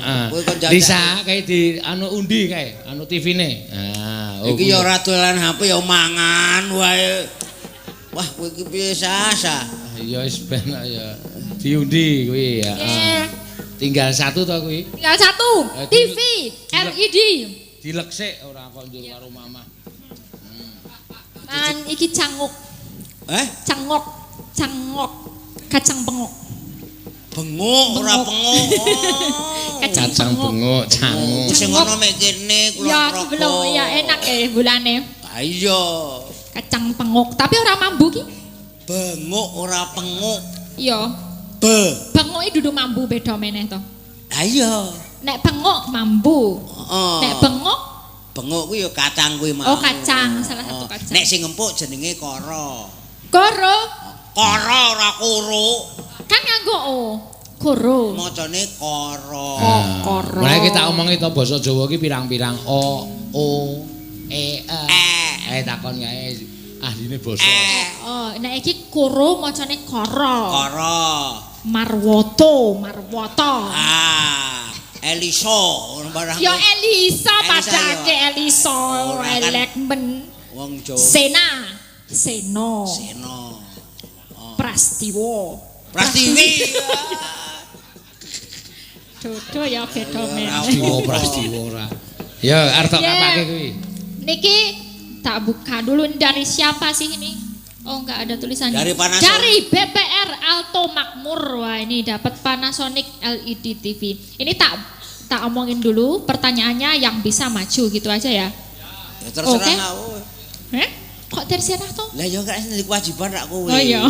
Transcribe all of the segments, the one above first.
Heeh. Kowe kon Lisa kae di anu undi kae, anu TV-ne. Nah, iki ya ora dolan HP ya mangan wae. Wah, kowe iki piye sasa? Ya wis ben ya diundi kuwi ya. Tinggal satu to kuwi. Tinggal satu. TV LED. Dilek sik ora kok njur karo mama. Man iki canguk. Cangok. Kacang bengok. Bengok ora bengok. Kacang bengok, canguk. Sing ngono mek kene kula rokok. Ya belum ya enak bulane. Ha iya. Kacang bengok, tapi ora mambu ki. Bengok ora penguk. Iya. Bengok iki dudu mambu beda meneh to. Ha iya. Nek bengok mambu. Nek bengok kuwi ya kacang kuwi mau. Oh, kacang, salah satu kacang. Nek sing empuk jenenge koro. Koro. Koro ora kuru. Kan nganggo o. Koro. Macane koro. Koro. Mulai kita omongi to basa Jawa ki pirang-pirang o, e, takon kae ahline basa. Oh, nek iki koro macane koro. Koro. Marwoto. Eliso barang. Ya Elisa padake Elisa elek men. Wong Jawa. Seno. Prastiwo. Prastiwi. Dodo ya beda men. Prastiwo ora. Ya arep apake kuwi? Niki tak buka dulu dari siapa sih ini? Oh enggak ada tulisannya. Dari Panasonic. Dari BPR Alto Makmur. Wah ini dapat Panasonic LED TV. Ini tak omongin dulu pertanyaannya yang bisa maju gitu aja ya. Ya terserah aku. Kok terserah toh? Lah ya gak kewajiban rak kowe. Oh iya.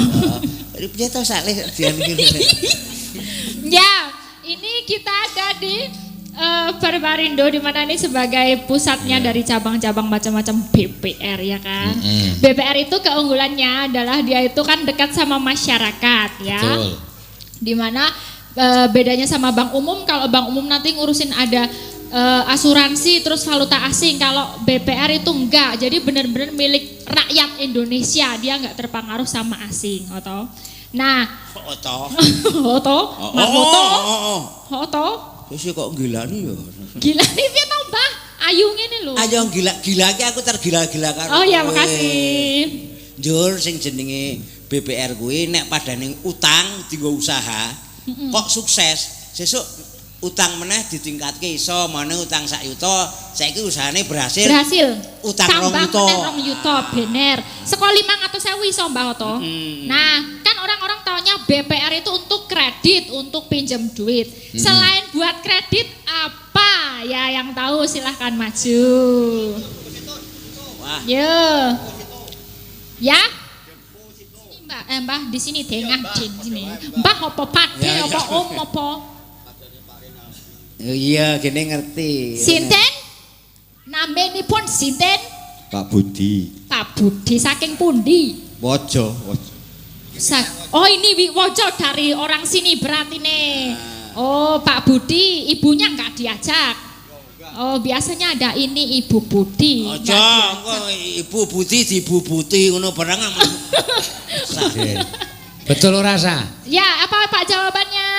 Iki piye to saleh dian ngene. Ya, ini kita ada di Perbarindo di mana ini sebagai pusatnya dari cabang-cabang macam-macam BPR ya kan. BPR itu keunggulannya adalah dia itu kan dekat sama masyarakat ya. Betul. Di mana bedanya sama bank umum, kalau bank umum nanti ngurusin ada asuransi terus valuta asing, kalau BPR itu enggak. Jadi benar-benar milik rakyat Indonesia, dia enggak terpengaruh sama asing, atau. Nah, Wis kok gilani ya. Gilani piye to, Mbah? Ayu ngene lho. Ayo gila iki aku tergila-gila karo. Oh ya, makasih. Njur sing jenenge BPR kuwi nek padane utang dienggo usaha, kok sukses. Sesuk utang meneh ditingkatke iso, meneh utang 1 juta, saiki usahane berhasil. Utang 2 juta. 2 juta bener. Seko 500.000 iso Mbah Oto. Nah, kan orang-orang taunya BPR itu untuk kredit, untuk pinjam duit. Selain buat kredit apa ya yang tahu silahkan maju. Wah. Yo. Ya. Mbah di sini tengah di sini. Mbah apa pade apa om apa? Iya, gini ngerti. Sinten? Namenipun sinten? Pak Budi. Pak Budi saking pundi? Wojo. Oh ini Wojo dari orang sini berarti nih. Oh Pak Budi, ibunya enggak diajak. Oh biasanya ada ini Ibu Budi. Ojo, kok Ibu Budi dibubuti ngono barang. Betul ora sa? Ya, apa Pak jawabannya?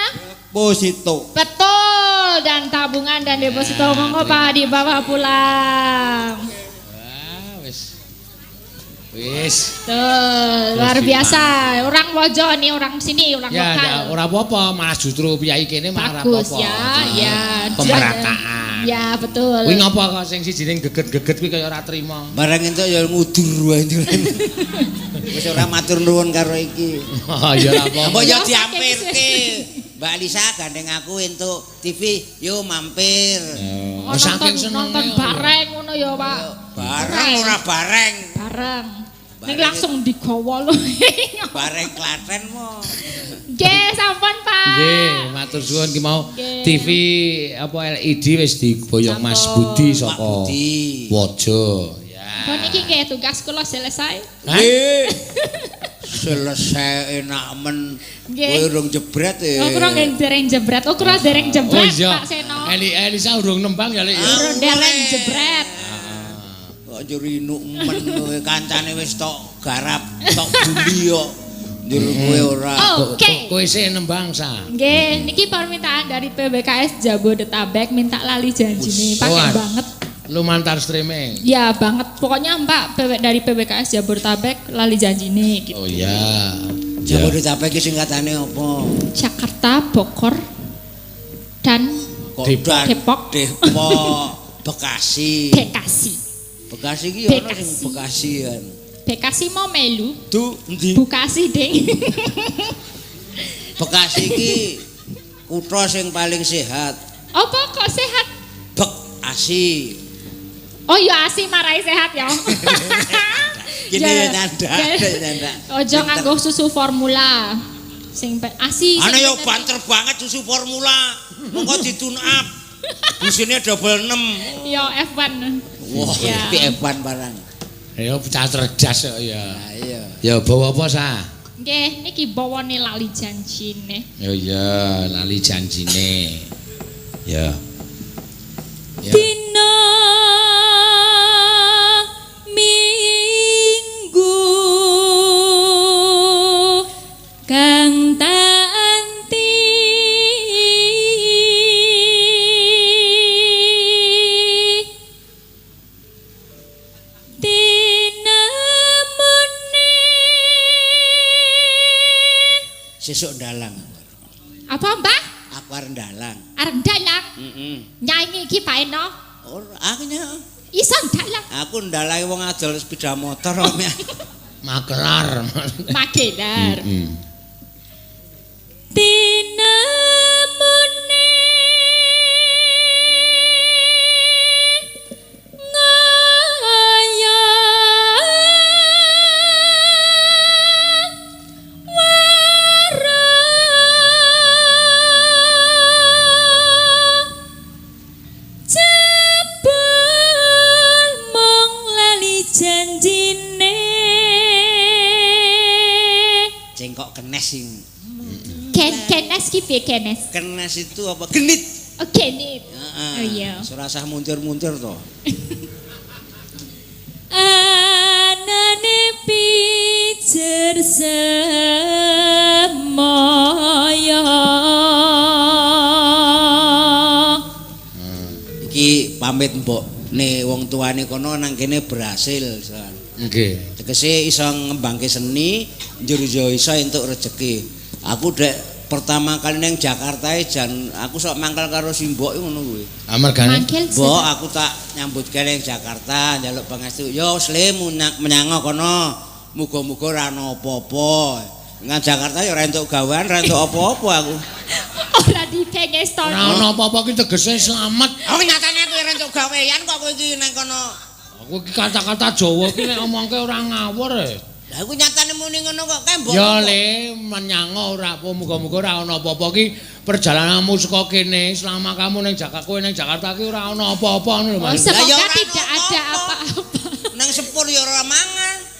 Deposito. Betul, dan tabungan dan deposito monggo Pak dibawa pulang. Wah, wis. Tuh, luar biasa. Orang Wojo nih, orang sini, orang lokal. Ya, ora apa-apa, malah justru piyai kene malah ora apa-apa. Bagus ya. Pemerataan. Ya, betul. Kuwi ngapa kok sing sijine geget-geget kuwi kaya ora trima. Barang entuk ya ngudur wae. Wis ora matur nuwun karo iki. Oh, ya ora apa-apa. Mbok ya diampirke. Mbak Lisa gandeng aku entuk TV, yo mampir. Saking seneng nonton bareng ngono ya, Pak. Bareng ora bareng. Bareng. Ning langsung digawa lho. Bareng Klaten mo. Nggih, sampun, Pak. Nggih, matur suwun ki mau TV apa LED wis diboyong Mas Budi saka Wojo. Ya. Kon iki nggih tugas kula selesai. Nggih. Selesai enak men. Kowe urung jebret ya. Oh, kurang dereng jebret. Oh, kurang dereng jebret, Pak Seno. Elisa urung nembang ya, Lek. Urung dereng jebret. Kok njur inuk men kowe kancane wis tok garap, tok buli kok. Njur kowe ora. Oke. Kowe sih nembang sa. Nggih, niki permintaan dari PBKS Jabodetabek minta lali janji nih, pakai banget. Lumantar streaming. Ya banget, pokoknya Mbak dari PBKS Jabodetabek lali janji nih gitu. Oh iya. Jabodetabek iki singkatane apa? Jakarta, Bogor, dan Depok. Bekasi. Bekasi. Bekasi iki ono sing Bekasian. Bekasi mau melu. Tuh endi? Bekasi, Ding. Bekasi iki kutha sing paling sehat. Apa kok sehat? Bekasi. Oh ya asi marai sehat ya. Gini nanda. Ojo nganggo susu formula. Sing asi. Ana yo banter banget susu formula. Mengko ditune up. Busine double 6. Yo F1. Wah, iki F1 barang. Ya bocah cerdas kok ya. Nah, iya. Ya bawa apa sa? Nggih, niki bawane lali janjine. Ya iya, lali janjine. Ya. Dina Minggu kang tanti dinamune Sesuk ndalang. apa Mbak? Aku arep ndalang. Arep dalang. Nyanyi iki Pak Eno. Ora, aku nyanyi. Iso dalang. Aku ndalangi wong adol sepeda motor Makelar. Magelar. Dinamune ngaya wara jebul mong lali janjine cengkok kenes sing. kenes ki piye kenes? Kenes itu apa? Genit. Oh genit. Heeh. Oh iya. Ora usah muntir-muntir to. Anane pijer semoyo. Iki pamit mbokne wong tuane kono nang kene berhasil. Nggih. Tegese iso ngembangke seni, njur yo iso entuk rejeki. Aku dek pertama kali nang Jakarta jan aku sok mangkel karo simbok ngono kuwi. Amargane. Mbok aku tak nyambut gawe nang Jakarta njaluk pangestu. Yo Slim menyang kono. Muga-muga ora ana apa-apa. Nang Jakarta yo ora entuk gawean, ora entuk apa-apa aku. Ora dipengestono. Ora ana apa-apa ki tegese slamet. Oh nyatane aku ora entuk gawean kok kowe iki nang kono. Aku ki kata-kata Jawa ki nek omongke ora ngawur. Lah aku nyatane muni ngono kok kembok. Ya le menyango ora apa muga-muga ora ana apa-apa ki perjalananmu saka kene selama kamu ning Jakarta kowe ning Jakarta ki ora ana apa-apa ngono lho Mas. Semoga tidak ada apa-apa. Nang sepur ya ora mangan.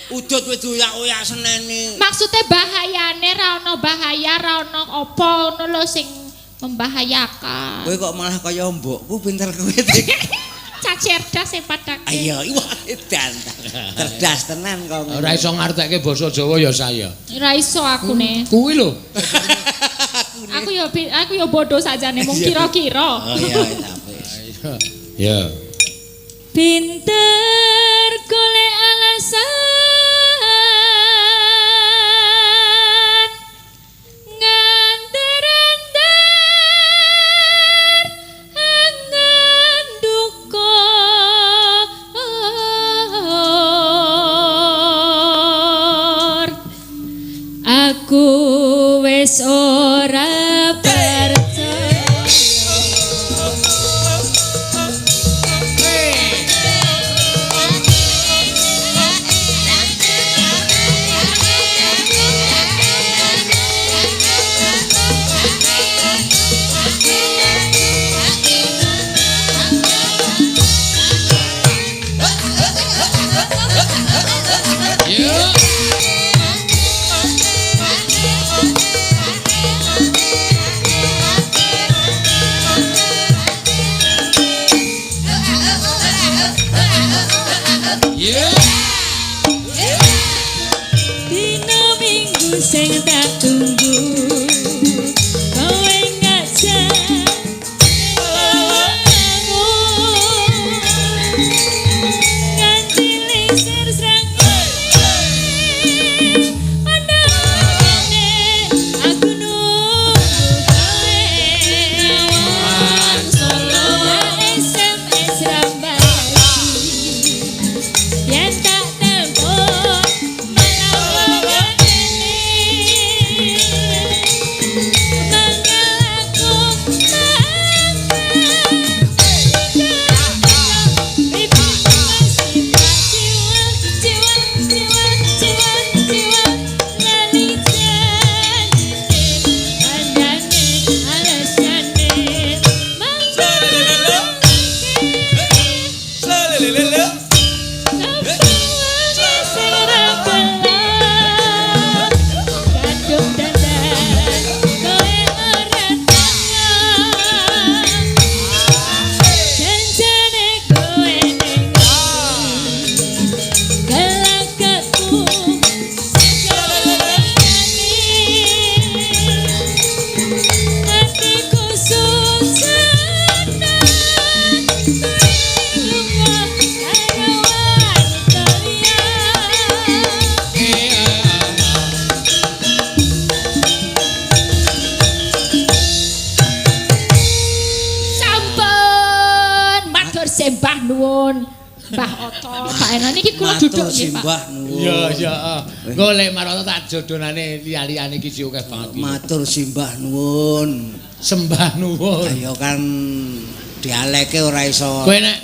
Udut wis doyak-oyak seneni. Maksudnya bahayane ra ono bahaya, ra ono apa ngono lho sing membahayakan. Kowe kok malah kaya mbokku pinter kowe. Cah cerdas e padake. Ayo, wah edan. Cerdas tenan kok. Ora iso ngartekke basa Jawa ya saya. Ora iso aku ne. Kuwi lho. Aku ya bodoh sajane mung kira-kira. Oh iya, wis. Ya. Pinter golek alasan nganter-anter angen duka aku wis ora percaya. Ya. nuwun. Mbah Oto, Pak Eno niki kula duduk nggih, Pak. Simbah nuwun. Iya, iya. Golek maroto tak jodonane liya-liyane iki akeh banget. Matur simbah nuwun. Sembah nuwun. Ayo kan dialeke ora iso. Kowe nek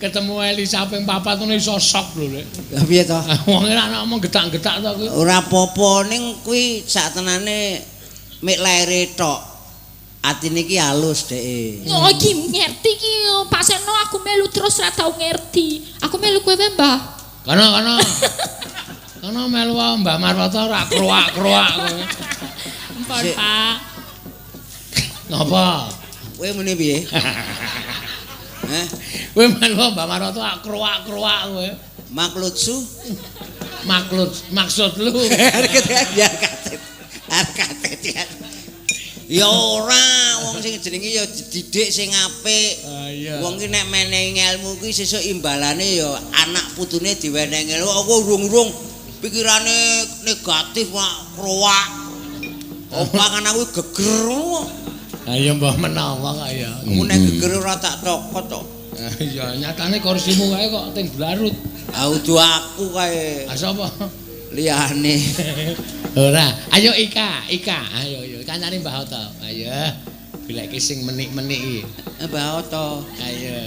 ketemu Elisa ping 4 ngono iso sok lho, Lek. Lah piye to? Wong ora ngomong getak-getak to kuwi. Ora apa-apa ning kuwi saktenane mik laire tok. Atine iki halus dhek. Oh, iki ngerti iki Pak Seno aku melu terus ora tau ngerti. Aku melu kowe Mbah. Kana. Kana melu wae Mbah Marwata ora kroak-kroak kowe. Ampun, Pak. Napa? Kowe muni piye? Hah? Kowe melu Mbah Marwata kroak-kroak kowe. Maklutsu? Maksud lu. Biar katet. Katet ya. Ya ora, wong sing jenenge ya dididik sing apik. Iya. Wong ki nek menehi ilmu kuwi sesuk imbalane ya anak putune diwenehi ilmu. Aku urung-urung pikirane negatif mak kroak. Opangan aku geger. Ayo mbah menawa kok ya. Nek geger ora tak cokot tok. Iya, nyatane kursimu kae kok ting blarut. Audu aku kae. Ah sapa? Liyane. Ora, ayo Ika. Ayo kancane Mbah Oto. Ayo. Goleki sing menik-menik iki. Mbah Oto. Ayo.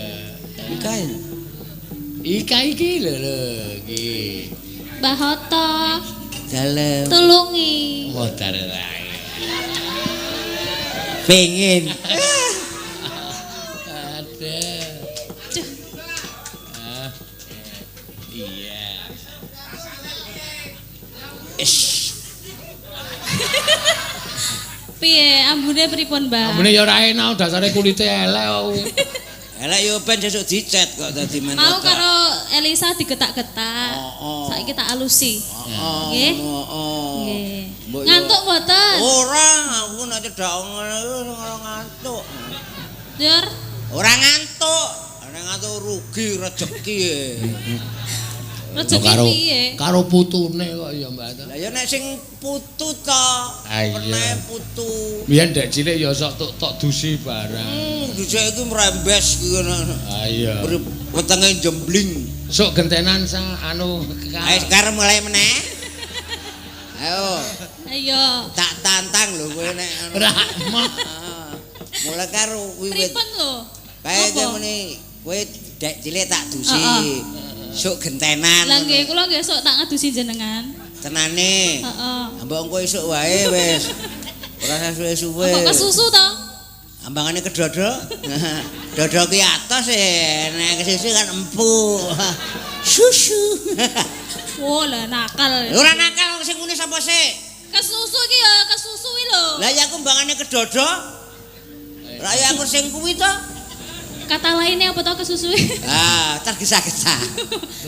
Ika iki lho iki. Mbah Oto, dalem. tulungi. Modar ae. Pengen. Ada. Iya. Piye ambune pripun, Mbah? Ambune ya ora enak dasare kulite elek kok kuwi. Elek yo ben sesuk dicet kok dadi men. Mau karo Elisa digetak-getak. Saiki tak alusi. Nggih. Nggih. Ngantuk mboten? Ora, aku nek cedak ngono ora ngantuk. Dur. Ora ngantuk. Nek ngantuk rugi rejeki. Rezeki piye? Karo putune kok ya Mbak. Lah ya nek sing putu to. Pernah putu. Biyen ndek cilik ya sok tok dusi barang. Dhisik iki mrembes iki ngono. Ha iya. Wetenge jembling. Sok gentenan sa anu Ayo sekarang mulai meneh. Ayo. Ayo. Tak tantang lho kowe nek anu. Ora mah. Mulai karo wiwit. Pripun lho? Kae muni kowe dek cilik tak dusi. Sok gentenan. Lah nggih kula nggih sok tak ngadusi jenengan. Tenane. Heeh. Ambek engko esuk wae wis. Ora usah suwe-suwe. Kok kesusu to? Ambangane kedodo. Dodo ki atos nek kesusu kan empuk. Susu. Oh, lah nakal. Ora nakal sing ngene sapa sik? Kesusu iki ya kesusui lho. Lah ya aku mbangane kedodo. Lah ya aku sing kuwi to. Kata lainnya apa to kesusui? Ah, tergesa-gesa.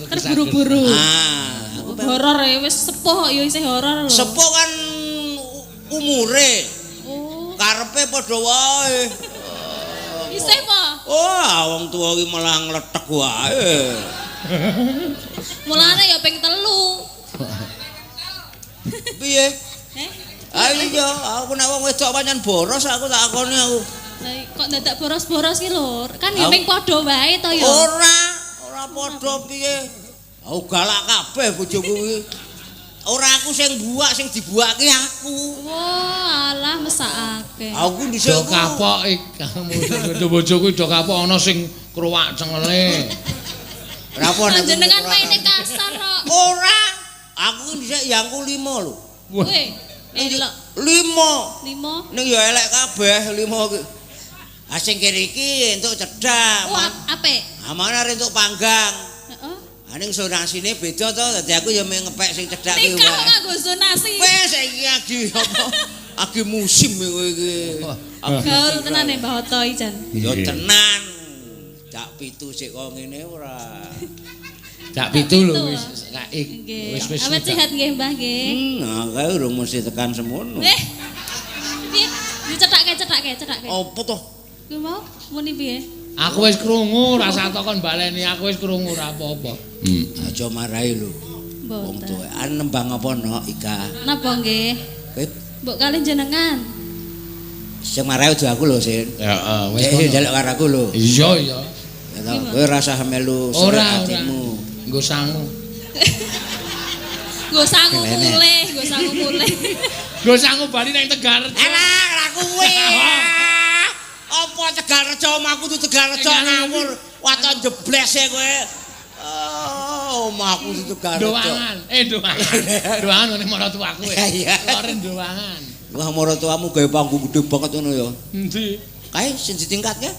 Terburu-buru. Ah, Horor ya wis sepuh kok ya isih horor lho. sepuh kan umure. Oh, Karepe padha wae. isih apa? Oh, wong tuwa iki malah ngletek wae. Mulane ya ping 3. Piye? Heh. Ayo, aku nek wong wedok pancen boros aku tak akoni aku. Lah kok dadak boros-boros ki lho. Kan ya ping padha wae to ya. Ora padha piye. Aku galak kabeh bojoku kuwi. Ora aku sing buak, sing dibuake aku. Wah, alah mesakake. Aku dhisik Do kapok kamu bojoku do kapok ana sing kruwak cengele. Ora apa nek Jenengan maine kasar kok. ora. Aku dhisik yangku 5 lho. Kowe elok 5. 5. Ning ya elek kabeh 5 ki. Ah sing kene iki entuk cedhak. Wah, apik. Amane arep entuk panggang. Heeh. Aning zonasine beda to, dadi aku ya meh ngepek sing cedhak ki Nikah wae. nganggo zonasi. Wes iki lagi apa? Lagi musim kowe iki. Gaul tenan Mbah Oto ijan. Ya tenan. Cak pitu sik kok ngene ora. Cak pitu lho wis kaik. Nggih. Wis Awet sehat nggih Mbah nggih. Nah, kae urung mesti tekan semono. Piye? Dicethake. Apa to? Kuwi mau muni piye? Aku wis krungu rasa takon baleni aku wis krungu ora apa-apa. Aja marahi lho. Wong Mboten. tuwa. Nembang apa no Ika? Napa nggih? Kowe Mbok kali jenengan. sing marahi aja aku lho, Sin. Heeh, wis Wis njaluk karo aku lho. Iya. Ya Kowe rasa melu Ora. atimu. Nggo sangu. Nggo sangu mulih, nggo sangu mulih. Nggo sangu bali nang Tegalrejo. Elah, ora kuwi. Apa Tegalrejo omahku tuh Tegalrejo ngawur. Waton jeblese kowe. Oh, omahku tuh Tegalrejo. Doangan. Doangan ning maratuaku ya. Iya. Loren doangan. Wah, maratuamu gawe panggung gede banget ngono ya. Endi? Kae sing ditingkatke.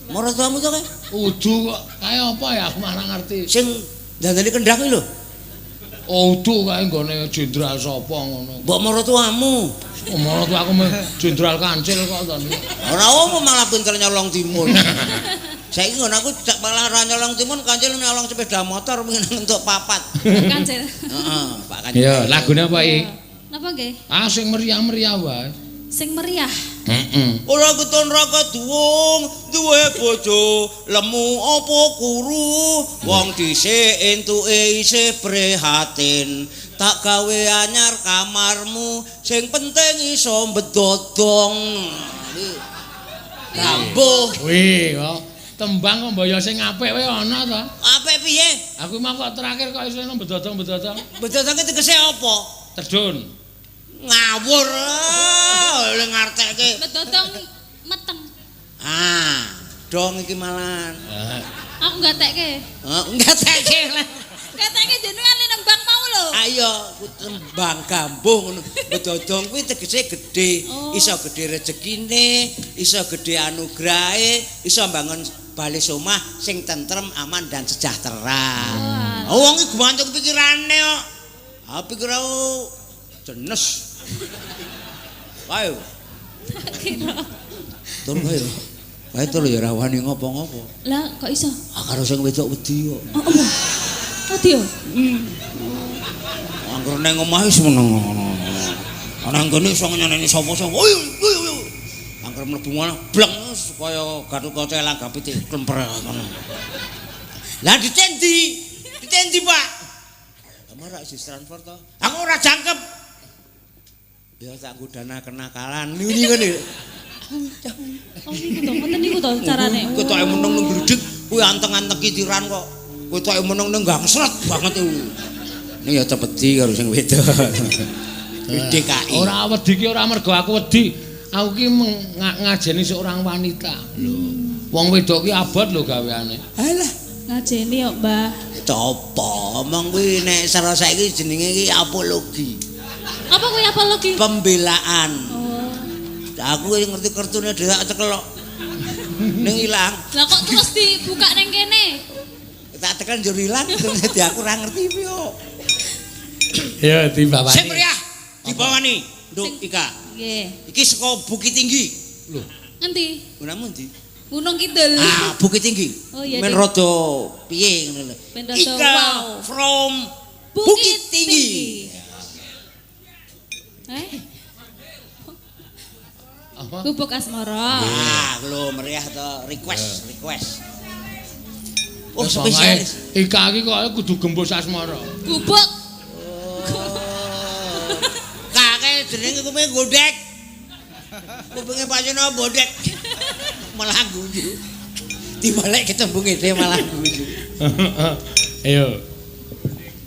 Maratuamu to kae? Udu kok. Kae apa ya aku malah ngerti. Sing dandani kendang iki lho. Udu kae nggone jenderal sapa ngono. Mbok maratuamu. Omong aku jenderal kancil kok to. Ora apa malah pinter nyolong timun. Saiki ngono aku malah ora nyolong timun, kancil nyolong sepeda motor mungkin untuk papat. Kancil. Heeh, Pak Kancil. Ya, lagune apa iki? Napa nggih? Ah sing meriah-meriah wae. Sing meriah. Heeh. Ora keton ra keduwung, duwe bojo, lemu apa kuru, wong dhisik entuke isih prihatin. Tak gawe anyar kamarmu, sing penting iso mbedodong. Rambuh. Wih, kok tembang kok mbaya sing apik wae ana to. Apik piye? Aku mah kok terakhir kok iso bedodong-bedodong. Bedodonge tegese apa? Terdun. Ngawur. Oleh ngartekke. Bedodong meteng. Ah, dong iki malan. Aku gatekke. Enggak tekke lah. Gatekke jenengan nembang mau lho. Ayo tembang gambung ngono. Bedodong kuwi tegese gedhe, iso gedhe rezekine, iso gedhe anugrahe, iso bangun bali omah sing tentrem, aman dan sejahtera. Wong iki gumantung pikirane kok. Ah pikirane jenes. Ayo. Tur ayo. Ayo tur ya ora wani ngopo-ngopo. Lah kok iso? Ah karo sing wedok wedi kok. Wedi yo. Angger nang omah wis meneng. Ana nggone iso nyeneni sapa-sapa. Angger mlebu ngono bleng supaya Gatotkaca langgapi klemper ngono. Lah ditendi. Ditendi, Pak. Amara isi transfer to. Aku ora jangkep. Ya tak godana kenakalan. Niku ngene. Oh niku to, ngoten niku to carane. Ketoke meneng nang gledhek, kuwi anteng-anteng kitiran kok. Ketoke meneng nang gangsret banget iku. Ning ya cepeti karo sing wedok. DKI. Ora wedi ki ora mergo aku wedi. Aku ki ngajeni seorang wanita. Lho. Wong wedok ki abot lho gaweane. Alah, Ngajeni yo, Mbah. copo omong kuwi nek sara saiki jenenge iki apologi. Apa kuwi apologi? Pembelaan. Oh. Aku ngerti kartune dhewe cekelok. Ning ilang. Lah kok terus dibuka ning kene? Tak tekan njur ilang dadi aku ora ngerti piye. Ya dibawani. Sing meriah dibawani. Nduk Ika. Nggih. Iki saka Bukit Tinggi. Lho, Endi? Gunamu ndi? Gunung Kidul. Ah, Bukit Tinggi. Oh iya. Men Dik. rada piye ngono lho. Ben rada Ika wow. from Bukit Tinggi. apa? Gubuk Asmara. Ah, lho meriah to request. Oh, Wis spesialis. pokoke Ika iki kok kudu gembus asmara. Gubuk. Kakek jenenge kuping gondek. Kupinge pancen bodek. Malah guyu. Dibalik ketembunge dhewe malah guyu. Ayo.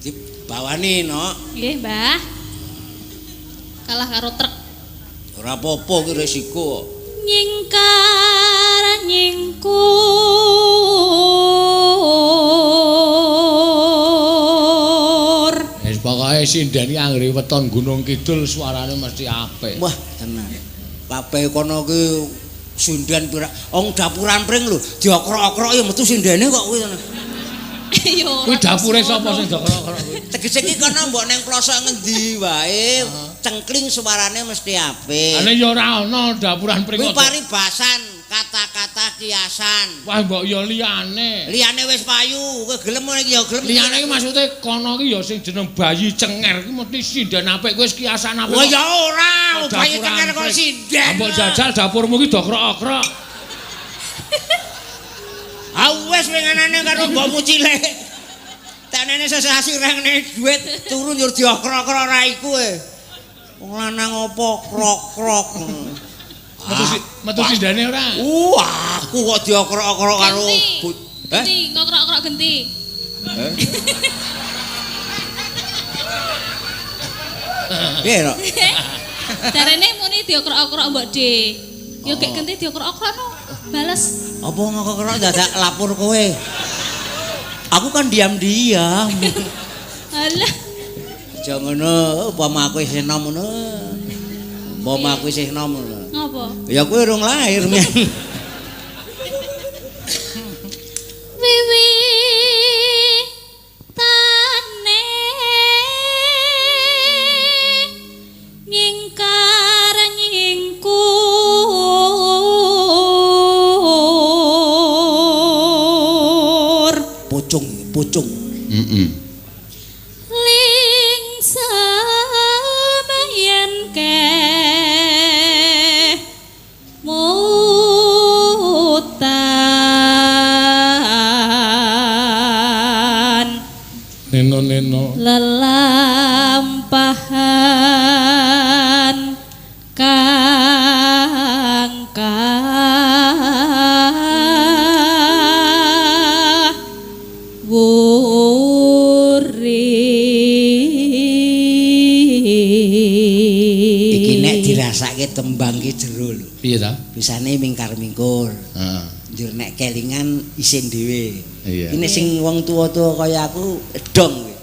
Dibawani no. Nggih, Mbah. Kalah karo truk. Ora apa-apa ki resiko. Nyingkar nyingkur. Wis pokoke sindeni anggere weton Gunung Kidul suarane mesti apik. Wah, tenan. Kabeh kono ki sinden pira. Wong dapuran pring lho, diokrok-okrok ya metu sindene kok kuwi tenan. Yo. Kuwi dapure sapa sing dokrok-krok kuwi? Tegese ki kono mbok ning plosok ngendi wae, cengkling suarane mesti apik. Ane ya ora ana dapuran Kuwi pring. paribasan, kata-kata kiasan. Wah mbok ya liyane. Liyane wis payu, kowe gelem ngene iki ya gelem. Liyane iki maksude kono iki ya sing jeneng bayi cenger iki mesti sinden apik kuwi kiasan apik. Oh ya ora, bayi tekan kok sinden. Mbok jajal dapurmu iki dokrok-okrok. Awes pengenane karo mbokmu cilik. Tenene sesasi rene dhuwit turu njur diokrok-okrok ra iku e. Wong lanang apa krok-krok. Metu sindane ora? Aku kok diokrok-okrok karo Genti, ngokrok-okrok genti. Piye, Rok? Jarene muni diokrok-okrok Mbok De. Yo gek genti diokrok-okrok no. Bales. Apa ngokrok dadak lapor kowe? Aku kan diam-diam. Alah. Aja ngono, upama aku isih nom ngono. Upama aku isih nom ngono. Ngopo? Ya kowe urung lahir, men. Wiwi tane nyingkar nyingkur Pucung. ling samayen ke mutan Neno. lelampahan Iki nek dirasake tembang ki jero lho. Piye ta? Bisane mingkar-mingkur. Heeh. Njur nek kelingan isin dhewe. Iya. Ini sing wong tuwa-tuwa kaya aku edong kowe.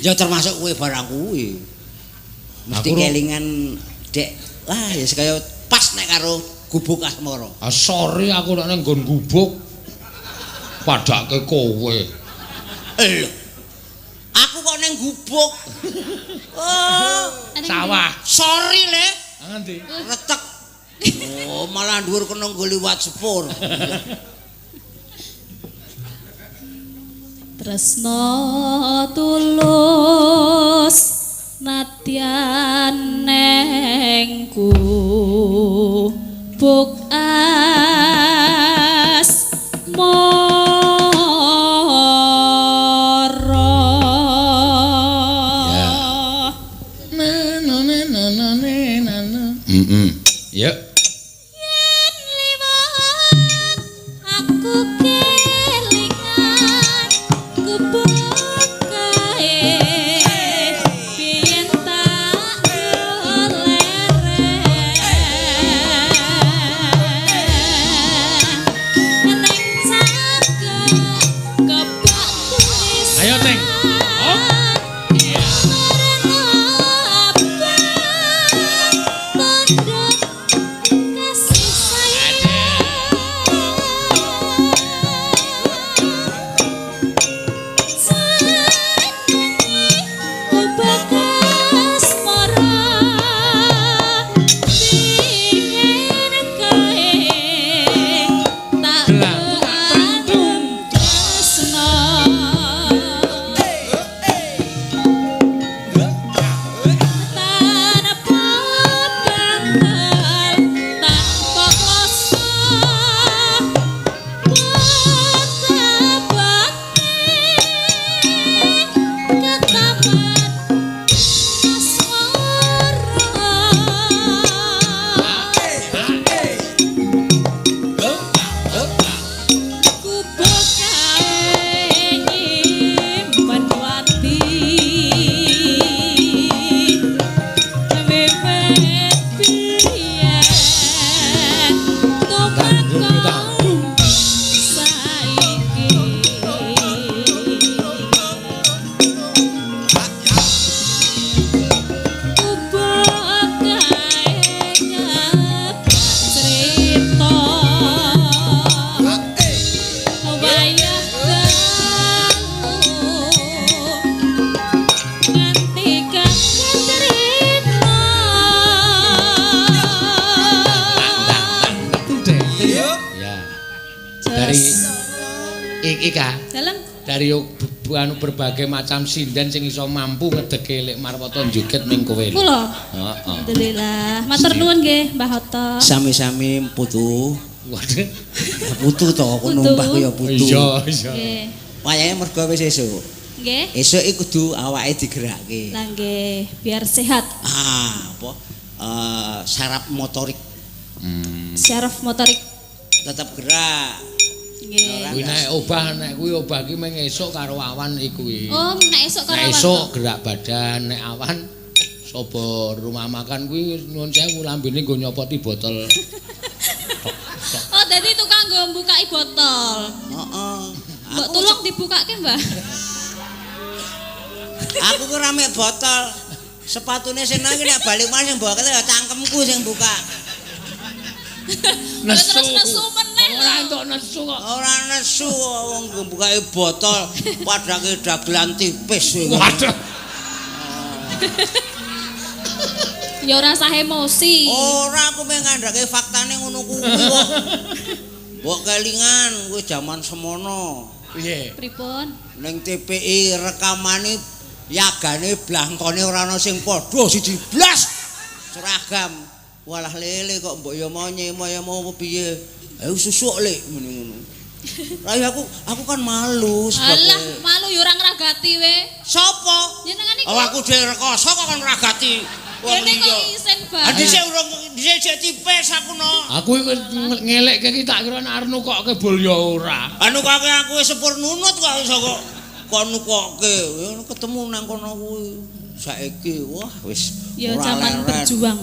Ya termasuk kowe barang kuwi. Mesti Aku kelingan dek. Wah, ya kaya pas nek karo gubuk asmara. Sorry aku nek nang nggon gubuk padake kowe. Lho. Aku kok nang gubuk. Oh, Sawah. sorry le. Ngendi? Retek. Oh, malah dhuwur kena nggo liwat sepur. tresno tulus nadyan nengku buk Ya. yen liwat aku kelingan gubuk kae biyen tak oleh neng jaga kebak tulis Ayo, Teng. Oh. Iya. Dari anu berbagai macam sinden sing iso mampu ngedeke lek Marwata njoget ming kowe. Kula. Heeh. Alhamdulillah. Matur nuwun nggih Mbah Hoto. Sami-sami putu. Waduh. Putu to, aku numpah kaya putu. Iya. Nggih. Wayahe mergo wis esuk. Nggih. Esuk iki kudu awake digerakke. Lah nggih, biar sehat. Apa? Saraf motorik. Syaraf motorik. Tetep gerak. Nggih. Kuwi nek kuwi obah ki mung esuk karo awan iku kuwi. Oh, nek esuk karo Nek awan. esuk gerak badan, nek awan sobo rumah makan kuwi nyuwun sewu lambene nggo nyopoti botol. Oh, dadi tukang nggo mbukaki botol. Heeh. Mbok tulung dibukake, Mbah. Aku ku rame botol. Sepatune sing nang iki nek balik maneh sing bawa ya cangkemku sing buka. Nesu. Terus nesu meneh. Ora entuk nesu kok. Ora nesu wong nggo bukake botol padake dagelan tipis. Waduh. Ya ora sah emosi. Ora aku meh ngandhake faktane ngono kuwi kok. Mbok kelingan kuwi jaman semono. Piye? Pripun? Ning TPI rekamane yagane blangkone ora ana sing padha siji blas seragam. Walah lele kok mbok ya mau piye? Ayo susuk lek ngono. Lah aku kan malu Alah, sebab malu ya ora ngragati we. sapa? Jenengan iki. Oh aku dhewe rekoso kok kon ragati. Wong Kene kok liya. isen banget. Dhisik urung dhisik tipis aku no. Aku iku ngelekke ki tak kira nek arep nukokke bol ya ora. Anu kok aku wis sepur nunut kok iso kok kon nukokke. Ketemu nang kono kuwi. Saiki wah wis Ya ora zaman leren. berjuang.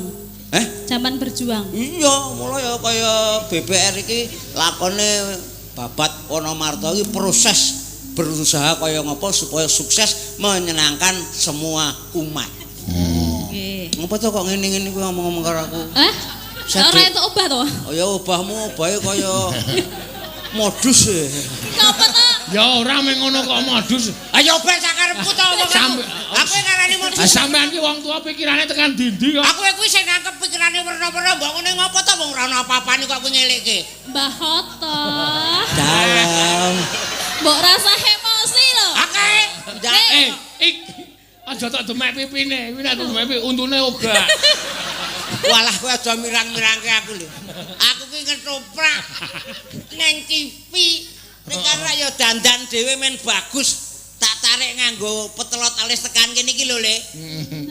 Zaman berjuang. Iya, mulai ya kaya BBR iki lakone babat Wonomarto iki proses berusaha kaya ngapa supaya sukses menyenangkan semua umat. Nggih. Ngapa to kok ngene-ngene kuwi ngomong-ngomong karo aku? Ora entuk obah to? Oh ya obahmu obahe kaya modus e. Ngapa to? Ya ora mung ngono kok modus. Ayo obah sakarepku to omong aku. Aku ngarani Ah modus. sampean ki wong tua pikirane tekan dindi kok. Aku kuwi sing nangkep pikirane werna-werna mbok ngene ngopo to wong ora ana apa-apane kok kuwi nyelikke. Mbah Hoto. Dalam. Mbok rasa emosi lho. Akeh. Ik aja tak demek pipine. Kuwi nek demek pipi untune ogah. Walah kowe aja mirang-mirangke aku lho. Aku ki ngetoprak nang TV. Nek karo ya dandan dhewe men bagus. Tak tarik nganggo petelot alis tekan kene iki lho, Le.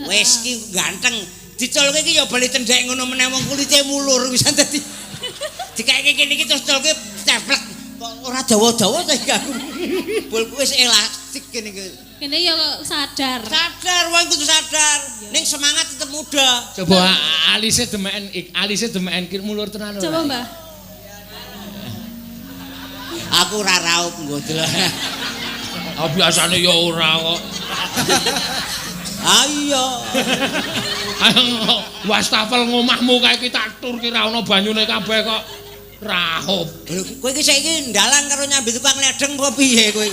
Wis ki ganteng. Diculke iki ya bali tendhek ngono meneh wong kulite mulur wisan dadi. Dikaeke kene iki terus culke ceplek. Kok ora dawa-dawa ta iki aku. Bolku wis elastik kene iki. Kene ya sadar. Sadar wae kudu sadar. Ning semangat tetep muda. Coba alise demeken ki mulur tenan ora. Coba, Mbah. Aku ora raup nggo delok. Ah biasane ya ora kok. Ayo. Wastafel ngomahmu kae ki tak tur ki ra ono banyune kabeh kok rahup. Lho, kowe iki saiki ndalang karo nyambi tukang ledeng apa piye kowe?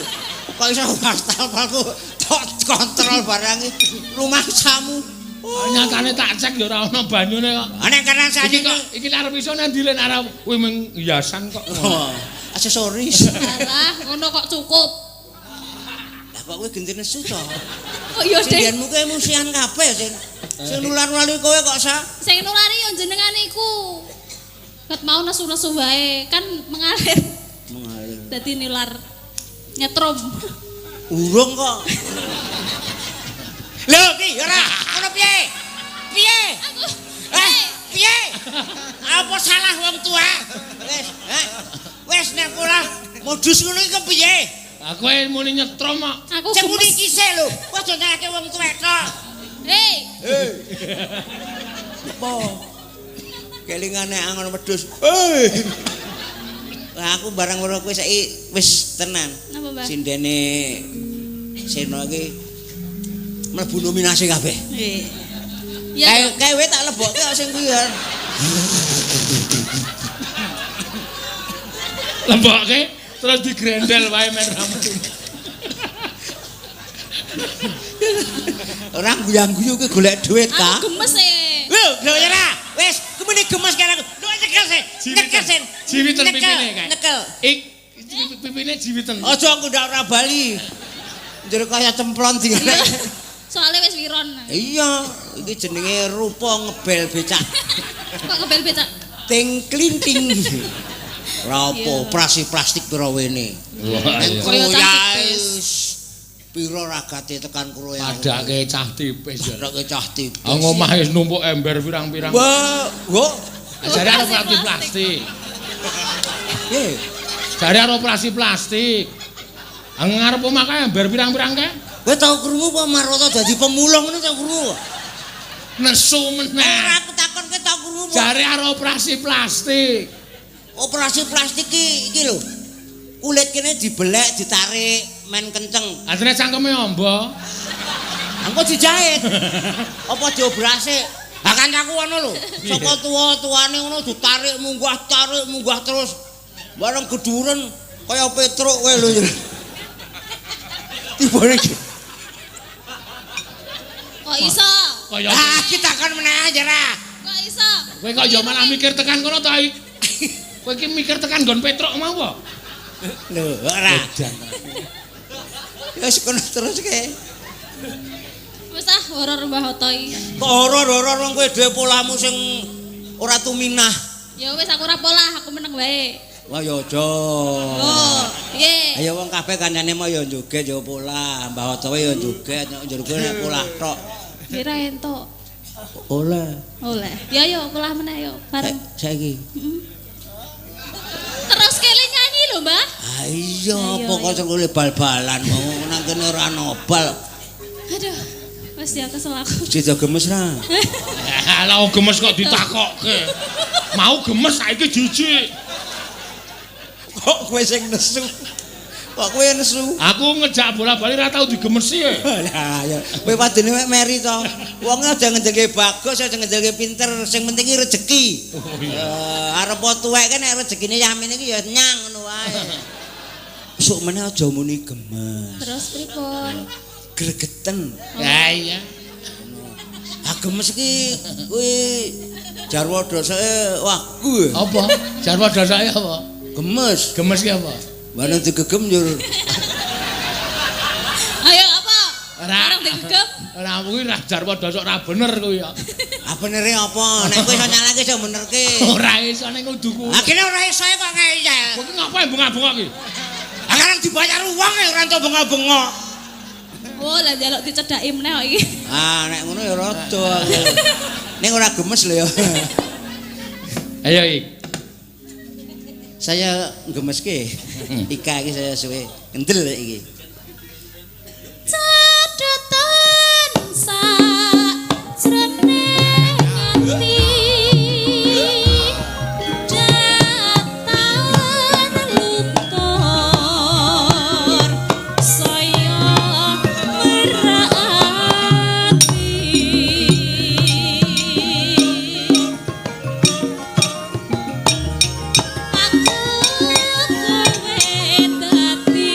Kok iso wastafalku tok kontrol barang iki rumangsamu. Nyatane tak cek ya ora ono banyune kok. Nek karena saiki Iki arep iso nandi len arep kuwi mung hiasan kok. aksesoris. Alah, ngono kok cukup. Lah kok kowe genti nesu to? Oh iya, Dek. Sindianmu kowe musian kabeh sing nular-nulari kowe kok sa. Sing nulari yo jenengan iku. Ket mau nesu-nesu wae kan mengalir. Mengalir. Dadi nular nyetrum. Urung kok. Lho ki ora ngono piye? Piye? Piye? Apa salah wong tua? Wis nek ora modus ngono iki kepiye? Aku muni nyetrum kok. Aku Sing muni gemes. iki sik lho, aja nyalahke wong tuwek tok. Hei, Apa? Kelingane angon wedhus. Lah aku barang karo kowe saiki wis tenan. napa, Mbah? Sindene Seno iki mlebu nominasi kabeh. Nggih. Ya, Kae tak lebokke kok sing kuwi ya. Lembokke terus digrendel wae men rambut. Ora guyang-guyu ki golek dhuwit aku ka. gemes e. Lho, lho ora. Wis, kemene gemes karo aku. Lho nyekel sih. Nyekel sih. Jiwiten pipine kae. Nyekel. Ik pipine jiwiten. Aja aku ndak ora bali. Njero kaya cemplon di. Soale wis wiron. Iya, iki jenenge rupa ngebel becak. Kok ngebel becak? Ting klinting. Ora apa operasi plastik pira wene. Wah iya. Kaya cah tipis. Pira ragate tekan kroya. Padake cah tipis ya. Padake cah tipis. Ah ngomah wis numpuk ember pirang-pirang. Wah, Jare arep operasi plastik. Nggih. Jare arep operasi plastik. Ngarep omah kae ember pirang-pirang kae. Kowe tau krungu apa Maroto dadi pemulung ngono tau krungu? Nesu Ora meneh. aku takon kowe tau krungu apa? Jare arep operasi plastik. Operasi plastik iki lho. Kulit kene dibelek, ditarik, men kenceng. Akhirnya cangkeme ombo. Engko dijahit. Apa diobrasi? Ha kancaku ngono lho. Saka tuwa-tuwane ngono ditarik munggah terus. Bareng geduren kaya Petruk kowe lho. Tibane iki. Kok iso? Kaya Ah, kita kan meneh jera. Kok iso? kowe kok ya malah mikir tekan kono ta iki. Kowe iki mikir tekan nggon Petruk mau apa? Lho, ora. Ya wis kono terus ke. Wis ah horor Mbah Oto iki. Kok horor-horor wong kowe dhewe polamu sing ora tuminah. Ya wis aku ora polah, aku meneng wae. Wah ya aja. Oh, piye? Ayo wong kabeh kancane mau ya joget ya pola, Mbah Oto ya joget, nek njero kowe nek polah tok. Kira entuk. Oleh. Oleh. Ya yo polah meneh yo bareng. Saiki. Terus kele nyanyi lho, Mbah. Ah iya, Ayo, pokok sekule bal-balan mau nang kene ora nobal. Aduh. Wis ya kesel aku. Sida gemes ra? Lah gemes kok ditakokke. Mau gemes saiki jijik. Kok kowe sing nesu? Kok kowe nesu? Aku ngejak bola-bali ra tau digemesi. Lah ya, kowe padene mek meri to. Wong aja ngendelke bagus, aja ngendelke pinter, sing penting iki rejeki. Oh iya. Arep tuwek kan nek rezekine yamin iki ya nyang ngono wae. Sok meneh aja muni gemes. Terus pripun? Gregeten. Ya iya. Ah gemes iki kuwi jarwa dosake wagu. Apa? Jarwa dasake apa? Gemes. Gemes ki apa? Bareng digegem yo. Ayo apa? Ora. Bareng digegem. Ora kuwi ra jarwa dosok ra bener kuwi ya. Ah benere apa? Nek kowe iso nyalake iso benerke. Ora iso ning kudu kuwi. Akhirnya ora iso kok ngeyel. Kowe ngapain bengak-bengok ki? Akhirnya dibayar uang ya ora entuk bengok-bengok. Oh, lah njaluk dicedhaki meneh kok iki. Ah nek ngono ya rada aku. Ning ora gemes lho ya. Ayo Ik. Saya gemeske. Ika iki saya suwe kendel iki. Cedetan sajroning ati datan luntur saya merati aku kowe dadi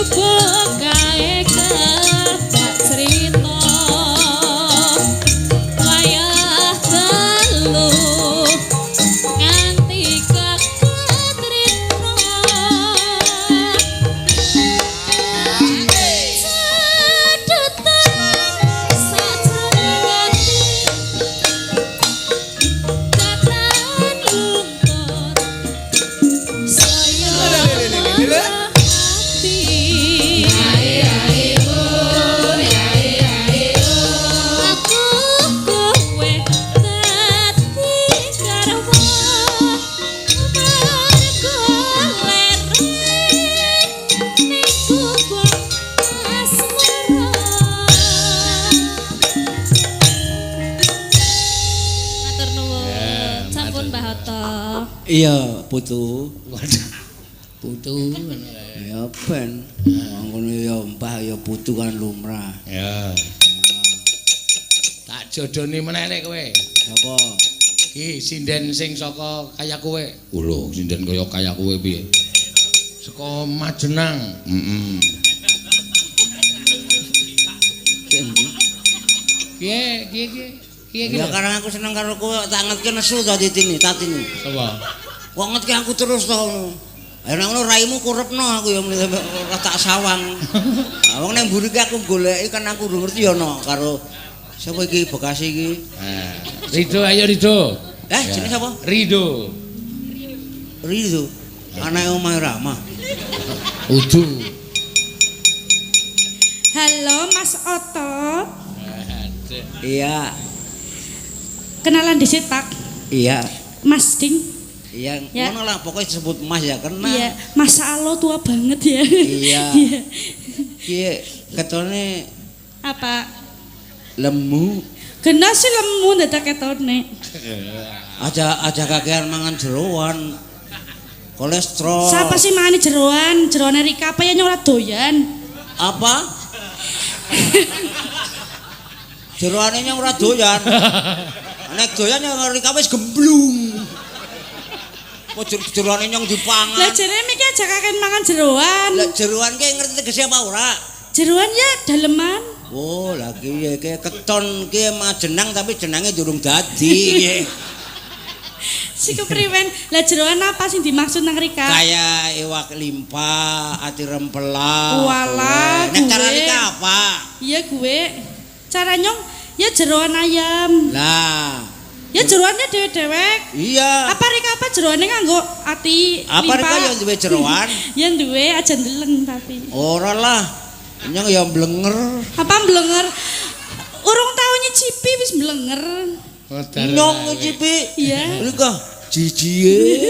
hubung gawe kebak cerita wayah telu nganti keketrita sedutan sajane ngati katan lungkot saya hati aku kowe dadi garwa mergo lereng ning kubur asmara matur nuwun sampun Mbah Oto. Iya, Putu. Waduh. Putu. Ya ben. Ngono ya Mbah ya Putu kan lumrah. Ya. Tak jodoni meneh nek kowe. Apa? Ki sinden sing saka kaya kowe. Lho, sinden kaya kowe piye? Saka Majenang. Heeh. Piye? Ya karena aku seneng karo kowe tak ngetke nesu to titini, tatini. Sapa? Kok ngetke aku terus to ngono. Ayo ngono raimu kurepno aku ya mrene tak sawang. Wong nang mburi aku goleki kan aku urung ngerti ya no karo sapa iki Bekasi iki. Rido ayo Rido. Jenenge sapa? Rido. Rido. Anake omahe Rama. Udu. Halo Mas Oto. Iya. Kenalan dhisik Pak. Iya. Mas Ding. Iya, Ya. ngono lah pokoknya disebut Mas ya kenal. Iya, Masa Allah tua banget ya. Iya. Iya. Ki ketone Apa? lemu. Kena sih lemu dadak ketone. Aja kakean mangan jeroan. Kolesterol. Siapa sih mangani jeroan? Jeroane Rika apa ya ora doyan? Apa? Jeroane nyang ora doyan. Nek doyan yang Rika wis gemblung. Kok jeroane nyang dipangan. Lah jere miki aja kaken mangan jeroan. Lah jeroan ki ngerti tegese apa ora? Jeroan ya daleman. Oh, lagi ya ki keton ki Majenang tapi jenenge durung dadi. Si kepriwen. Lah jeroan apa sing dimaksud nang Rika? Kayak iwak limpa, ati rempela. Walah, Nek cara gue. Rika apa? Iya gue. Cara nyong ya jeroan ayam. Lah, Ya jeroannya dewek-dewek. iya. Apa Rika apa jeroane nganggo ati Apa Rika yang duwe jeroan? Ya duwe aja ndeleng tapi. Ora lah. Nyang ya blenger. Apa mblenger? Urung tau nyicipi wis mblenger. Nyong ngicipi. Iya. Rika jijiye.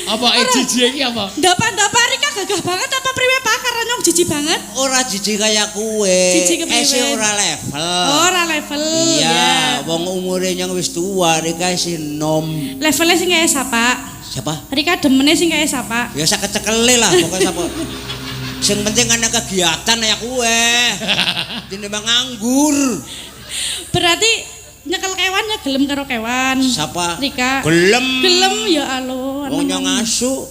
Apa jiji iki apa? Ndapa Rika gagah banget apa priwe Pak karena nyong jijik banget. Ora jiji kaya kuwe. Jiji kepriwe? Ese ora level. Ora level. Iya, wong umure nyang wis tuwa, Rika isih nom. Levelnya sing kaya sapa? Siapa? Rika demene sing kaya sapa? Ya sakecekele lah pokoknya sapa. Sing penting ana kegiatan ya kuwe. Tinimbang nganggur. Berarti nyekel kewan ya gelem karo kewan. Siapa? Rika. Gelem. Gelem ya alo. Wong nyong asu.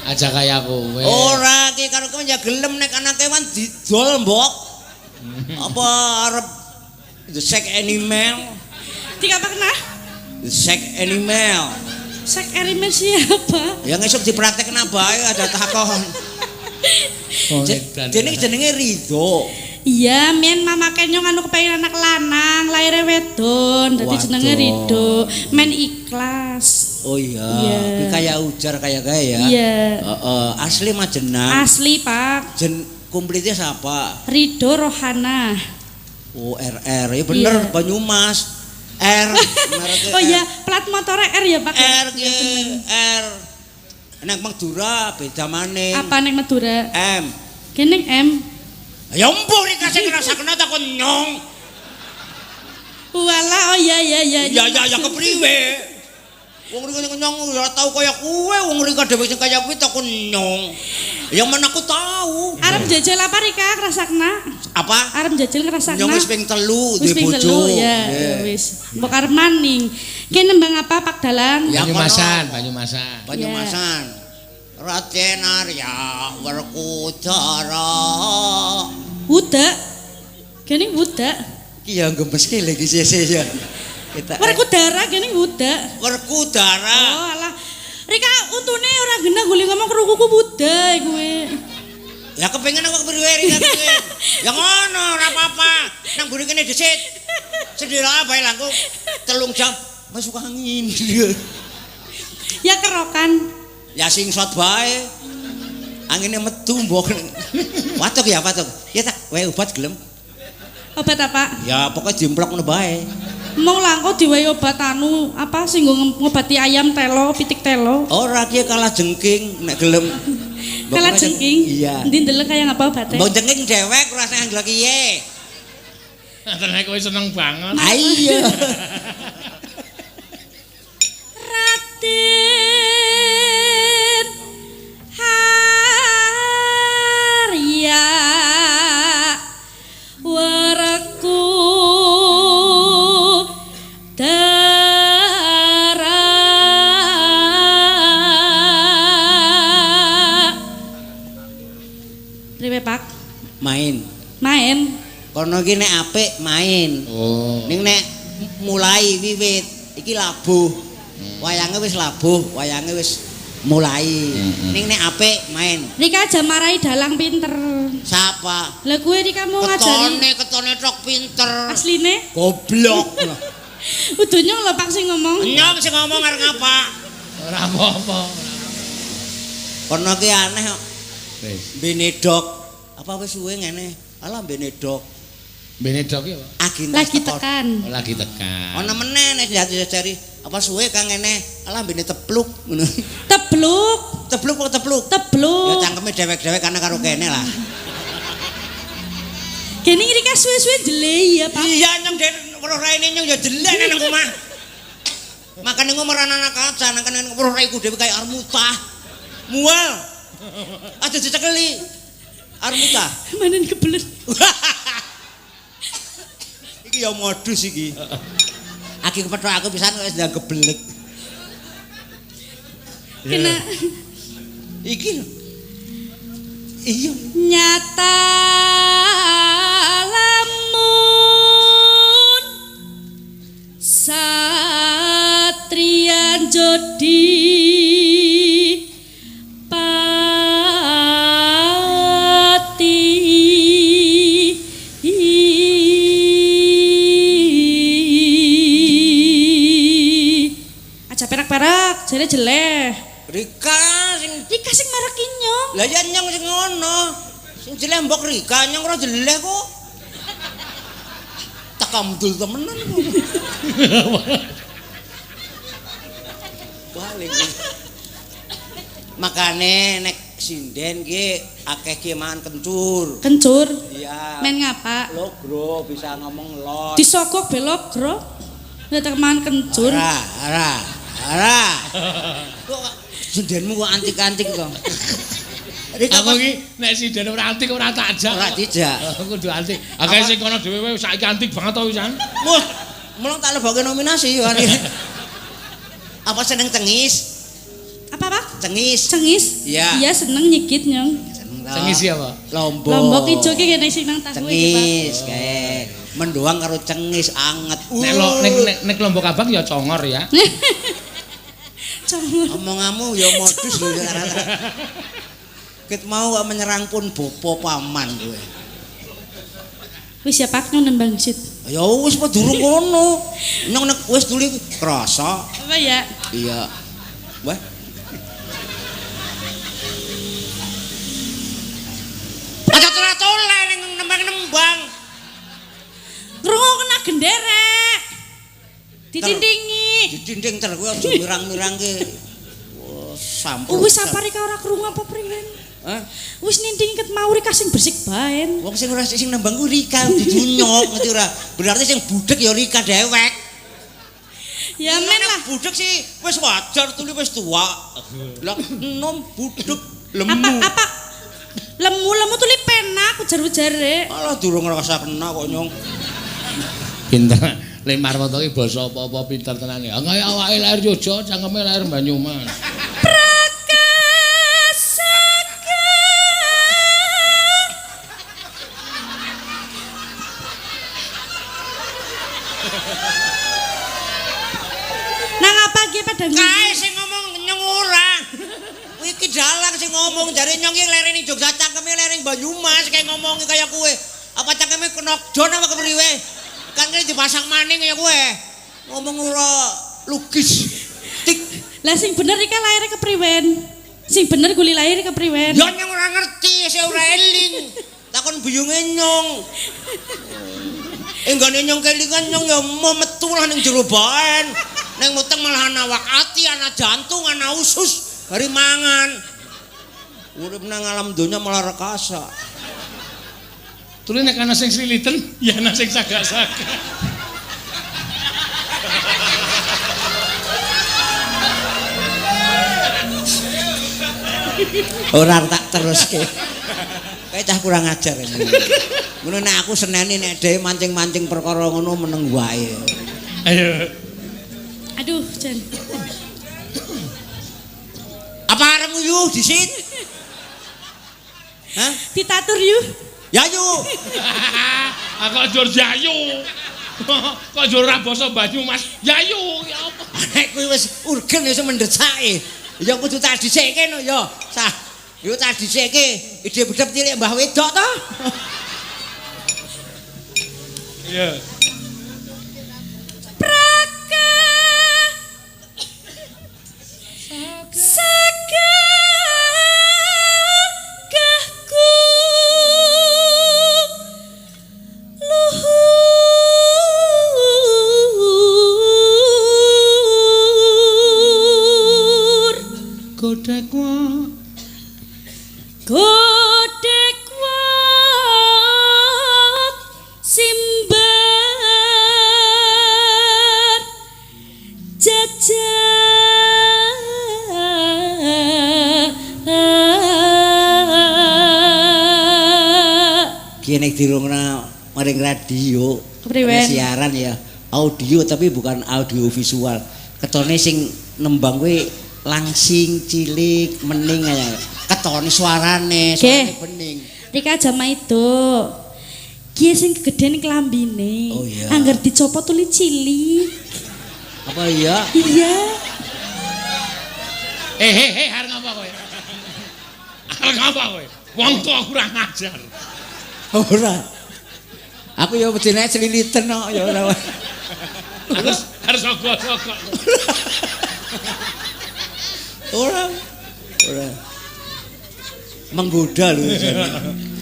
Aja kaya kowe. Ora ki karo kowe ya gelem nek ana kewan didol mbok. Apa arep the sex animal? Tiga apa kena? The sex animal. Sek erimen siapa? Ya ngesuk dipraktekno bae ada takon. Jenenge Ridho. Iya, men mama kenyong anu kepengin anak lanang, laire wedon, dadi jenenge Ridho. Men ikhlas. Oh iya, Iya. kuwi kaya ujar kaya ya. Iya. Heeh, asli Majenang. Asli, Pak. Jen komplitnya siapa? Ridho Rohana. Oh, RR. Ya bener Iya. Banyumas. R. mereknya Oh R. iya, plat motornya R ya, Pak. R ge R. Nek Madura beda maning. Apa nek Madura? M. Keneng M. Ya empuk dikasih ngrasakno takon nyong. Walah, oh iya. Ya kepriwe? Wong rika nyong ora tau kaya kowe, wong rika dhewe sing kaya kuwi takon nyong. Ya men aku tahu. Arep jajal apa Rika ngrasakna? Apa? Arep jajal ngrasakna. Nyong wis ping 3 Wis duwe ping bojo. telu, ya, wis. Mbok arep maning. Ki nembang apa Pak Dalang? Ya, Banyumasan. Banyumasan. Cenarya Werkudara. Wudak. Kene wudak. Ki ya gemeske lagi sese ya. Kita Werkudara kene wudak. Werkudara. Oh alah. Rika untune ora genah guli ngomong kerukuku wudak kowe. Ya kepengin aku priwe Rika kepengin. Ya ngono ora apa-apa. Nang mburi kene disit. Sendira bae langkung 3 jam masuk angin. Ya kerokan. Ya singsot bae. Angine metu mbok. Watuk ya watuk. Ya tak wae obat gelem. Obat apa? Ya pokoknya dimplok ngono bae. Mong langko diwehi obat anu apa sing ngobati ayam telo, pitik telo. Ora ki kalah jengking nek gelem. Kalah jengking. Iya. Ndi ndelok kaya ngapa obate? Mbok jengking dewek rasane anggel kiye. Tenan kowe seneng banget. Ah iya. Raden Harya Werku Dara. Priwe Pak? Main. Main. Kono iki nek apik main. Oh. Ning nek mulai wiwit iki labuh. Wayange wis labuh, wayange wis mulai. Ning nek apik main. Rika aja marahi dalang pinter. Sapa? Lah kowe Rika mau ngajari Ketone tok pinter. asline? Goblok. Udu nyong lho Pak sing ngomong. Nyong sing ngomong arep ngapa? Ora apa-apa. Kono ki aneh kok. Wis. Benedok. Apa wis suwe ngene? Alah benedok. Benedok ya, Pak. Agintas Lagi teko. tekan. Oh, lagi tekan. Ana meneh nek jajari apa suwe kang ngene? Alah bene tepluk ngono. Tebluk, Tepluk kok tepluk. Ya tebluk. cangkeme dewek-dewek karena karo kene lah. Kene Rika suwe-suwe jele ya Pak. Iya nyong den weruh raine nyong ya jelek nang omah. Makane ngomong anak kaca nang kene weruh raiku dhewe kaya armutah. Mual. Aja dicekeli. Armutah. Manen kebelet. Iki ya modus iki. Aki kepethuk aku pisan wis ndang gebelek. Kena Iki lho. Iya. nyata lamun satriyan jodi perak-perak jare jeleh. Rika sing Rika sing merek nyong. lah ya nyong sing ngono. Sing jelek mbok Rika nyong ora jelek kok. Tak amdul temenan kok. Balik. Makane nek sinden ki akeh ki mangan kencur. Kencur. Iya. Men ngapa? Logro bisa ngomong lot. Disogok belok, Bro. Nek teman kencur. Ora. Kok sindenmu kok antik-antik kok. Rika Aku iki nek sinden ora antik ora tak ajak. ora dijak. Kudu antik. Akeh sing kono dhewe saiki antik banget to wisan. Wah, mulung tak lebokke nominasi yo hari. Apa seneng cengis? Apa, Pak? Cengis. Cengis? Iya. Iya, seneng nyikit, Nyong. Seneng Cengis ya, Pak. Lombok. Lombok ijo ki kene sing nang tahu iki, Pak. Cengis kae. Mendoang karo cengis anget. Nek Lombok Abang ya congor ya. Congor. Omonganmu ya modus lho ya rata. Ket mau kok menyerang pun bopo paman kowe. Wis ya Pak nyong nembang sit. Ya wis apa durung ngono. Nyong nek wis tuli krasa. Apa ya? Iya. Wah. Aja tole ning nembang-nembang. Ngrungu kena genderek. Ditindingi. Dinding ter kowe aja mirang-mirangke. Wah, sampur. Wis sapare ka ora krungu apa priwen? Hah? Wis ninding ket mau Rika sing bersik baen. Wong sing ora sing nembang ku Rika didunyok ngerti ora? Berarti sing budek ya Rika dewek. Ya men lah. Budek sih wis wajar tuli wis tua. Lah enom budek lemu. Apa? Lemu tuli penak ujar-ujare. Alah durung ngrasa kena kok nyong. Pinter. Lek Marwoto ki basa apa-apa pinter tenan ya. Kaya awake lahir Yogyakarta, cangkeme lahir Banyumas. Prakasa ngomong jare nyong iki lereng Jogja cangkeme lereng Banyumas kayak ngomong kaya kowe. Apa cangkeme kenokjon apa kepriwe? Kan kene dipasang maning ya kowe. Ngomong ora logis. Tik. Lah sing bener iki laire kepriwen? Sing bener guli lair kepriwen? Ya nyong ora ngerti, saya ora eling. Takon buyunge nyong. Enggane nyong kelingan nyong ya mau metu lah ning jero baen. Ning muteng malah ana awak ati, ana jantung, ana usus, bari mangan. Urip nang alam donya malah rekasa. Tuli nek ana sing sliliten, ya ana sing sagak-sagak. Ora tak teruske. Kayak cah kurang ajar ini. Ngono nek aku seneni nek dhewe mancing-mancing perkara ngono meneng wae. Ayo. Aduh, Jan. Apa arep nguyuh disit? Hah? Ditatur yuk. Ya yu. Aku njur jayu. Kok njur ra basa Banyumas. Yayu ya apa? Nek kuwi wis urgen wis mendesake. Ya kudu tak dhisike no ya. Sah. Yo tak dhisike. Ide bedhep cilik Mbah Wedok to. Iya. Praka sagagahku luhur Godekwa. Godekwa simbar Kene dirungna maring radio. Kepriwen? Siaran ya. Audio tapi bukan audio visual. Ketone sing nembang kuwi langsing cilik mening kaya. Ketone suarane bening. Rika jama itu Ki sing kegedean klambine. Oh iya. Angger dicopot tuli cilik. Apa iya? Iya. Arep ngapa kowe? Arep ngapa kowe? Wong tua kurang ajar. Ora. Aku ya wedine celiliten kok ya ora. Harus ogok-ogok. Ora. Menggoda lho.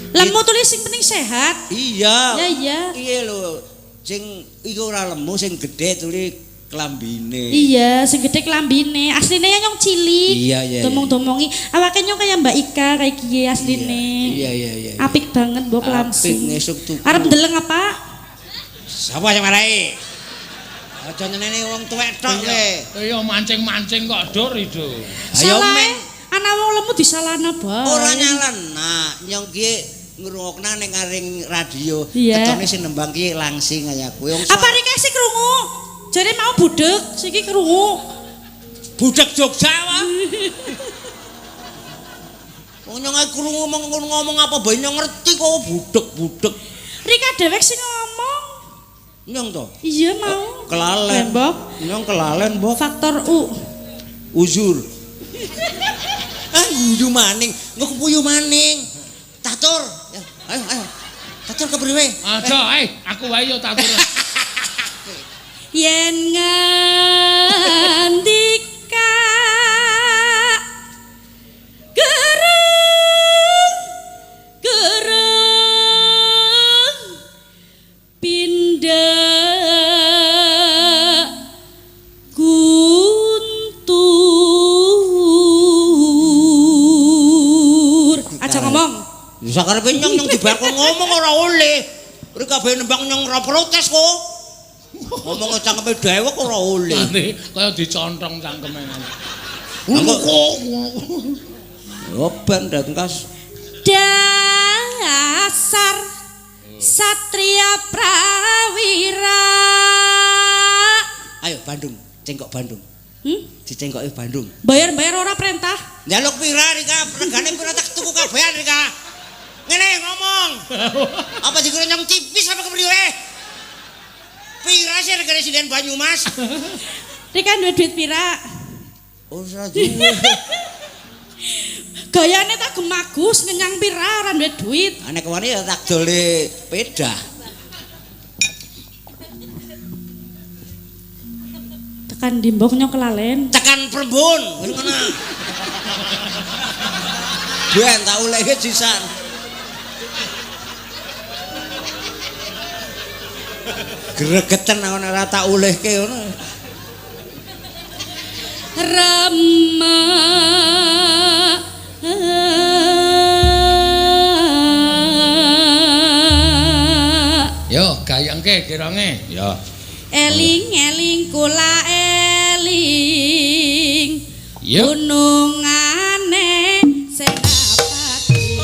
Lemu tuli sing penting sehat. Iya. Ya iya. Iya lho. Sing iku ora lemu sing gedhe tuli klambine. Iya, sing gede klambine. Asline nyong cilik. Iya. Domong-domongi. Awake nyong kaya Mbak Ika kayak kiye asline. Iya. Apik banget mbok langsing. Apik ngesuk tuku. Arep ndeleng apa? Sapa sing marai? Aja nyeneni wong tuwek tok kowe. Iya mancing-mancing kok dur itu. Ayo Salah. men. Ana wong lemu disalahna bae. Ora nyalana, nyong ki ngrungokna ning aring radio. Iya. Ketone sing nembang ki langsing kaya kowe. Apa rika sik krungu? Jare mau budek, siki krungu. Budak Jogja wae. Wong nyong krungu ngomong apa bae nyong ngerti kok budek. Rika dewek sing ngomong. Nyong to. Iya mau. Kelalen. Mbok. Nyong kelalen, Mbok. Faktor U. Uzur. Guyu maning, engko kepuyu maning. Tatur. Ya, ayo. Tatur kepriwe? Aja, aku wae yo tatur. Yen ngandika gereng pindah guntur. Aja ngomong. Sakarepe nyong dibar kok ngomong ora oleh. Rek kabeh nembang nyong ora protes kok. Ngomong cangkeme dhewek ora oleh. Nanti kaya dicontong cangkeme ngono. Yo ben kas. Dasar satria prawira. Ayo Bandung, cengkok Bandung. Dicengkoki Bandung. Bayar ora perintah. Njaluk pira Rika? Regane pira tak tuku kabehan Rika. Ngene ngomong. Apa dikira nyong tipis apa kepriwe? Pira sih regane sinden Banyumas? Rika duwe duit pira? Ora duwe. Gayane tak gemagus ngenyang pira ora duwe duit. Nek wani ya tak dole peda. Tekan dimboknya kelalen. Tekan Prembon, ngono. Ben tak ulehke sisan. Gregeten ora tak ulehke ngono. Rama Yo gayengke kirange. Ya. eling kula eling Yo. gunungane Senapati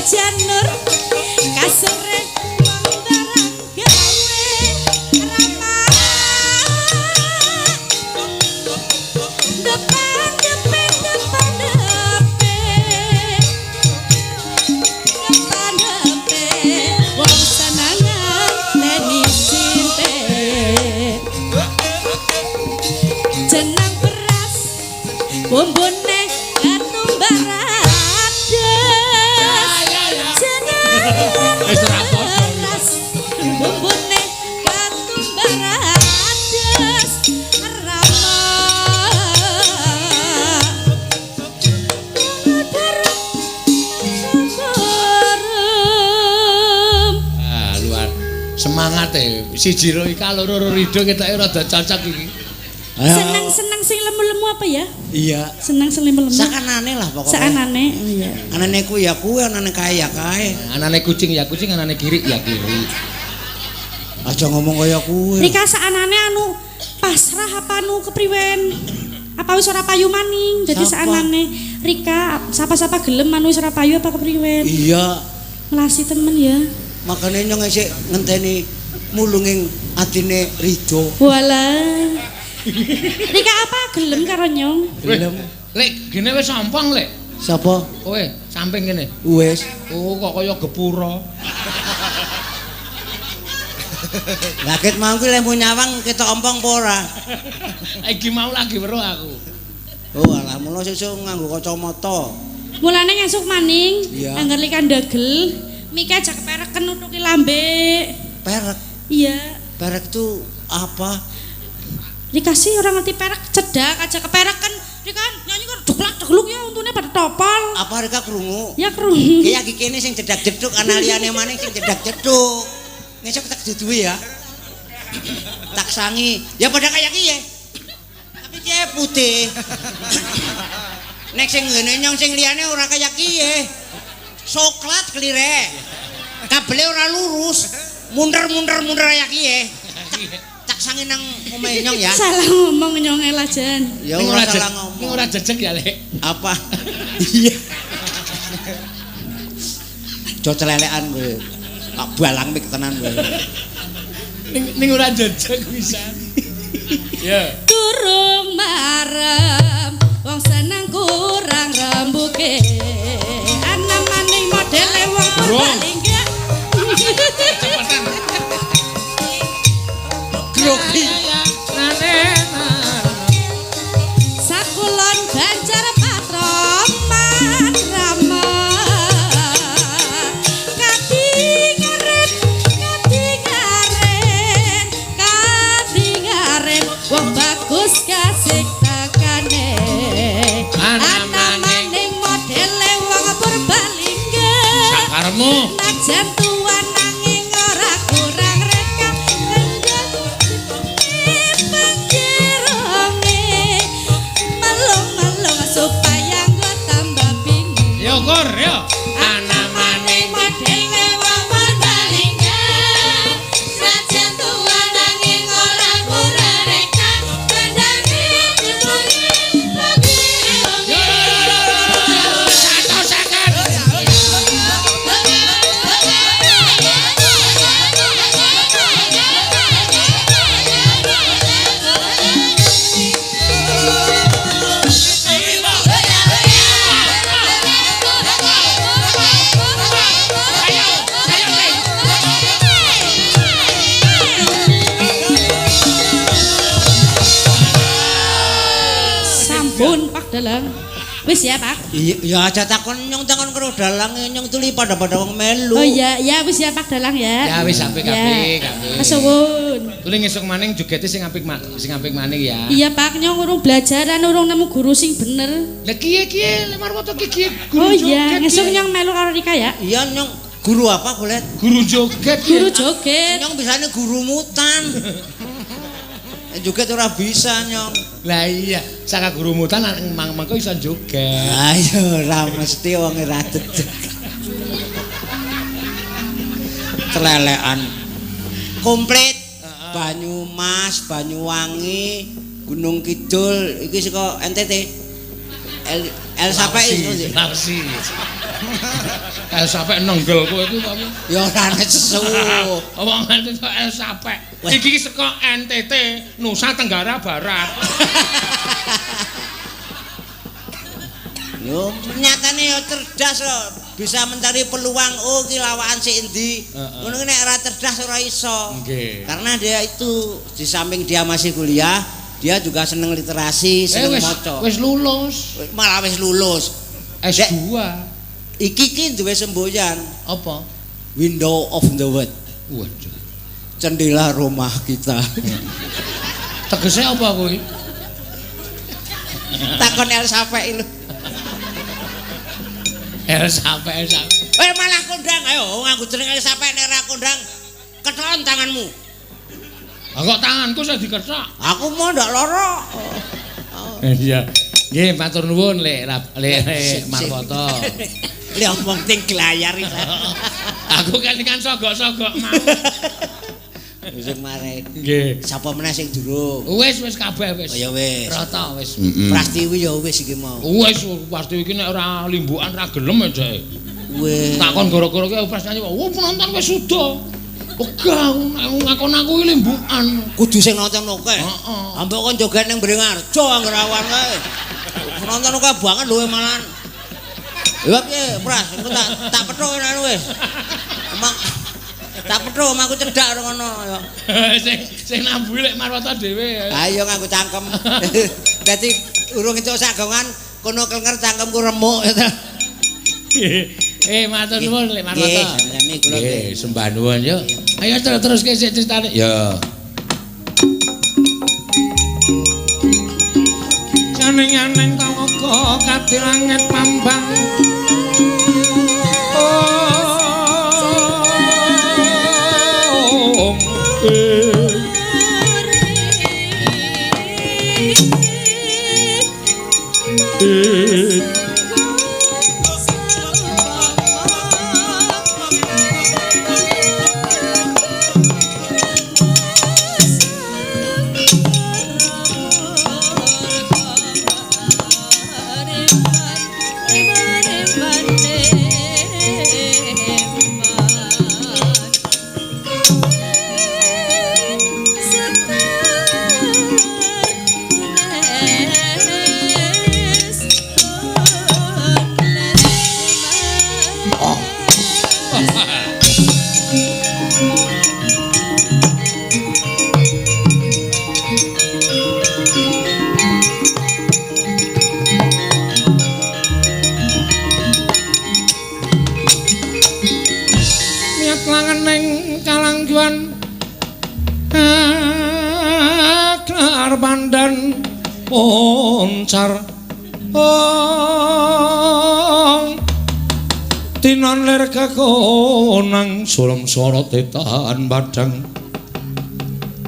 Janur kasure wong barang gawe rama depan wong sanangan leni cinte jenang beras bumbune katumbaran Wis ora padha. bumbune katumbarades rama Ah, luar semangat siji ro iki loro rido ketoke rada cocok iki. senang sing lemu-lemu apa ya? Iya. Senang sing lemu-lemu. Sakanane lah pokoknya. Sakanane. Oh iya. Anane ku ya kuwi, anane kae ya kae. Anane kucing ya kucing, anane kiri ya kiri. Aja ngomong kaya kuwi. Rika sakanane anu pasrah apa anu kepriwen? Apa wis ora payu maning? Dadi Sapa? sakanane Rika sapa-sapa gelem anu wis ora payu apa kepriwen? Iya. Melasi temen ya. Makane nyong isih ngenteni mulunging atine Rido. Walah. Rika apa gelem karo nyong? Gelem. Lek gene wis sampang lek. Sapa? Kowe samping kene. Wis. Oh kok kaya gepura. Lagit mau kuwi lembu nyawang ketok ompong apa ora? Iki mau lagi weruh aku. Oh alah mulo sesuk nganggo kacamata. Mulane ngesuk maning, Iya. angger likan dagel, Mika aja kepereken nutuki lambe. Perek. Iya. Perek itu apa? Dikasih orang ngerti perek cedak aja kepereken. Dia kan nyanyi kan deglak-degluk ya untune pada topal. Apa reka krungu? Ya krungu. Ki iki kene sing jedak-jeduk ana liyane maning sing jedak-jeduk. Ngesuk tak duduhi ya. Tak sangi. Ya pada kayak kiye. Tapi kiye putih. Nek sing ngene nyong sing liyane ora kaya kiye. Soklat klire. Kabele ora lurus. Mundur kaya kiye. Tak sange nang omahe nyong ya. Salah ngomong nyong elajan. Ya ora salah ngomong. Ning ora jejeg ya, Lek. Apa? Iya. Jo celelekan kowe. Tak balang mik tenan kowe. Ning ora jejeg pisan. Ya. Durung marem wong seneng kurang rembuke. Ana maning modele wong Purbalingga. Cepetan. Grogi. Sakulon Banjar Patroman Rama. Kadingaren wong bagus kasih takane. Ana maning modele wong Purbalingga. Sakarepmu. Najan tuwa nanging ora kurang rekam rendang penjeronge melong-melong supaya nggo tambah pinung. Yo Kur, yo. Ana maning modele wong Purbalingga najan tuwa nanging ora kurang rekam rendang Sampun Pak Dalang. Wis ya Pak. Iya, ya aja takon nyong takon karo dalang nyong tuli pada wong melu. Oh iya, ya wis ya Pak Dalang ya. Ya wis apik. Kesuwun. Tuli ngesuk maning jogete sing apik maning ya. Iya Pak, nyong urung belajaran, urung nemu guru sing bener. Lah kiye Lek Marwoto kiye Oh guru iya, joget. ngesuk nyong melu karo Rika ya. Iya nyong guru apa kulit? Guru joget. Guru joget. Nyong bisane guru mutan. Joget ora bisa nyong. Lah iya, saka guru mutan mangko iso joget. Ayo ora mesti wong ora dedeg. Celelekan. Komplit. Banyumas, Banyuwangi, Gunung Kidul iki saka NTT. El sampai itu. Lapsi. El sampai nenggel kowe iku apa? Ya ora nesu. Omongan itu El sampai. Iki saka NTT Nusa Tenggara Barat. Yo nyatane yo cerdas kok. Bisa mencari peluang iki lawakan si endi. Ngono nek ora cerdas ora iso. Nggih. Karena dia itu di samping dia masih kuliah, dia juga seneng literasi, seneng maca. Wis lulus. Malah wis lulus. S2. Iki duwe semboyan, Apa? Window of the World. Waduh. Jendela rumah kita. Tegese apa kuwi? Takon El sampai lho. El sampai. Malah kondang ayo nganggo jeneng El sampai nek ora kondang keton tanganmu. Kok tanganku sing dikethok. Aku mau ndak lara. Iya. Nggih, matur nuwun Lek Marwoto. Li omong ting glayar iki. Aku kan sogok-sogok mau. Sing mare. Nggih. Sapa meneh sing durung? Wis kabeh wis. Oh ya wis. Rata wis. Prastiwi ya wis iki mau. Wis pasti iki nek ora limbukan ra gelem jake. Wis. Takon gara-gara ki pas nyanyi, "Oh, penonton wis suda." Wegah ngakon aku iki limbukan. Kudu sing nonton oke. Heeh. Ambek kon joget ning Bringarjo anggere awan kae. Penonton oke banget lho malan. Ya piye, Pras? Engko tak pethuk nek wis. Emang tak pethuk aku cedak ngono ya. Sing nambuhi Lek Marwoto dhewe. Ayo nganggo cangkem. Dadi urung entuk sagongan kono klenger cangkemku remuk ya. Matur nuwun Lek Marwoto. Nggih, sami kula nggih. Nggih, sembah nuwun yo. Ayo terus ke sik critane. Yo. Janing-janing tawaga kadhi langit pambang. Pandan poncar tinon lir kekonang sulem sorot tetahan badang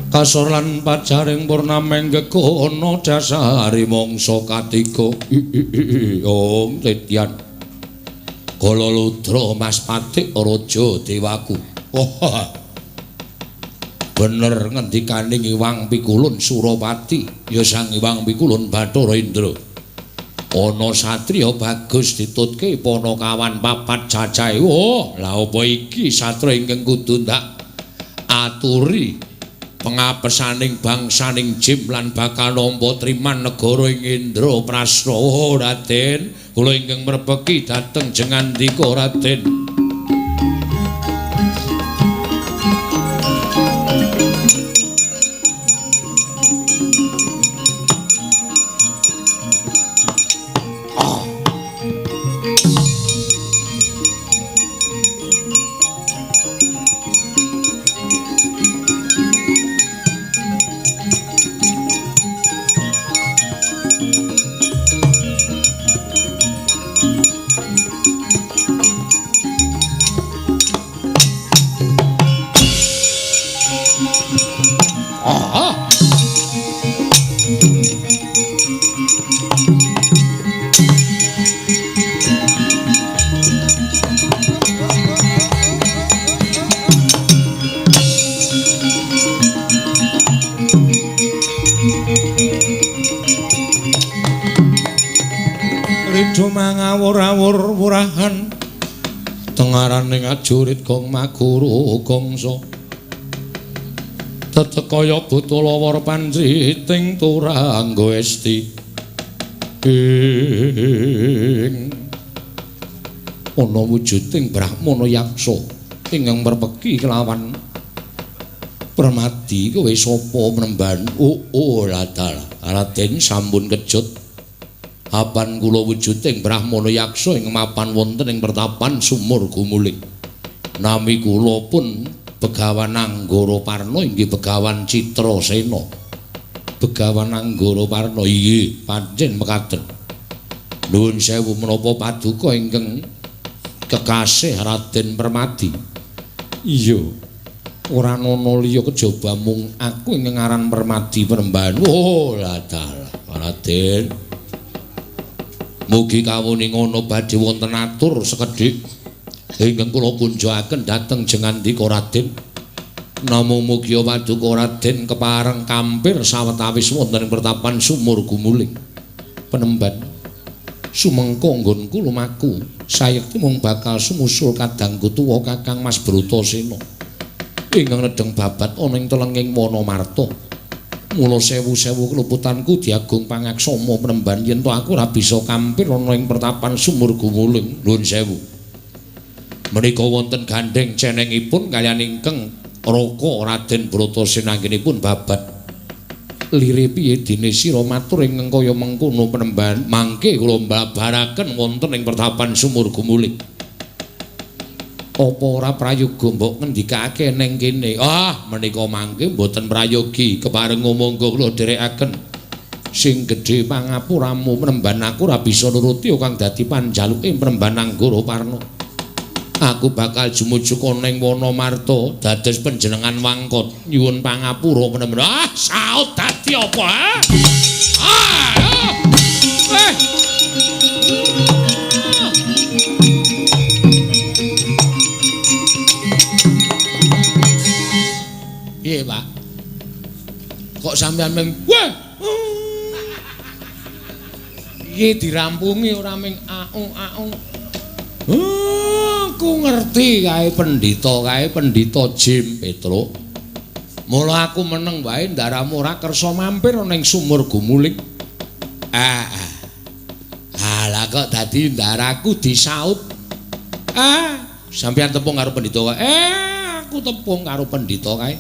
kasor lan pacaring purnameng gekono dasari mongso katiga ong tetian kala ludra mas patik raja dewaku bener ngendikaning Iwang Pikulun Suropati ya sang Iwang Pikulun Bathara Indra ana satriya bagus ditutke Panakawan papat cacahe lha apa iki satra ingkang kudu ndak aturi pengapesaning bangsaning Jim lan bakal nampa triman negara ing Indra Prasna Raden kula ingkang mrebeki dhateng jengandika Raden. Mangawur-awur wurahan tengaraning ajurit gong maguru gongso tetekaya butulawar panjiting turangga esti ing ana wujuding brahmana yaksa ingkang merpeki kelawan Permadi kowe sapa mremban ladal Raden sampun kejut apan kula wujuding brahmana yaksa ing mapan wonten ing pertapan Sumur Gumuling nami kula pun Begawan Anggara Parna inggih Begawan Citrasena Begawan Anggara Parna inggih pancen mekaten nuwun sewu menapa paduka ingkang kekasih Raden Permadi iya ora ana liya kejaba mung aku ingkang aran Permadi Peremban ladal Raden mugi kawuning ana badhe wonten atur sekedhik ingkang kula kunjukaken dhateng jengandika Raden. Namung mugi paduka Raden kepareng kampir sawetawis wonten ing pertapan Sumur Gumuling. Penemban sumengko nggonku lumaku sayekti mung bakal sumusul kadangku tuwa Kakang Mas Bratasena ingkang nedheng babat ana ing telenging Wanamarta. Mula sewu-sewu keluputanku diagung pangaksama Penemban yen to aku ora bisa kampir ana ing pertapan Sumur Gumuling. Nuwun sewu. Menika wonten gandeng cenengipun kaliyan ingkang Raka Raden Bratasena anggenipun babat. Lire piye dene sira matur ingkang kaya mengkono Penemban mangke kula mbabaraken wonten ing pertapan Sumur Gumuling. Apa ora prayoga mbok ngendikake ning kene? Menika mangke mboten prayogi kepareng monggo kula dherekaken. Sing gedhe pangapuramu Penemban aku ora bisa nuruti kang dadi panjaluke Penemban Anggara Parna. Aku bakal jumujuk ning Wanamarta dados panjenengan wangkot nyuwun pangapura Penemban. Saut dadi apa? Piye, Pak? Kok sampean ming piye dirampungi ora ming aung-aung. Aku ngerti kae pendhita Jim Petro. Mula aku meneng wae ndaramu ora kersa mampir ning sumur gumuling. Lah kok dadi ndaraku disaut. Sampeyan tepung karo pendhita kae. Aku tepung karo pendhita kae.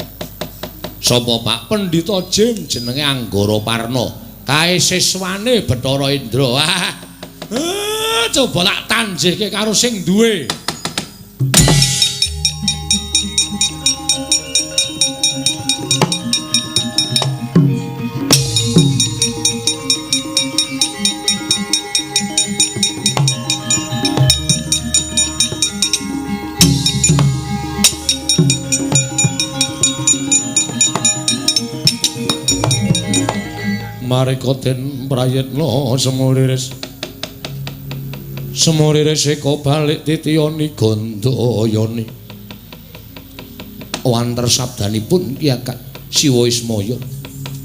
Sapa Pak? Pendhita Jim jenenge Anggara Parna. Kae siswane Bathara Indra. Coba tak tanjihke karo sing duwe. Marika den prayitna semuriris eko balik titiyani Gandayani wanter sabdanipun Ki Ageng Siwa Ismaya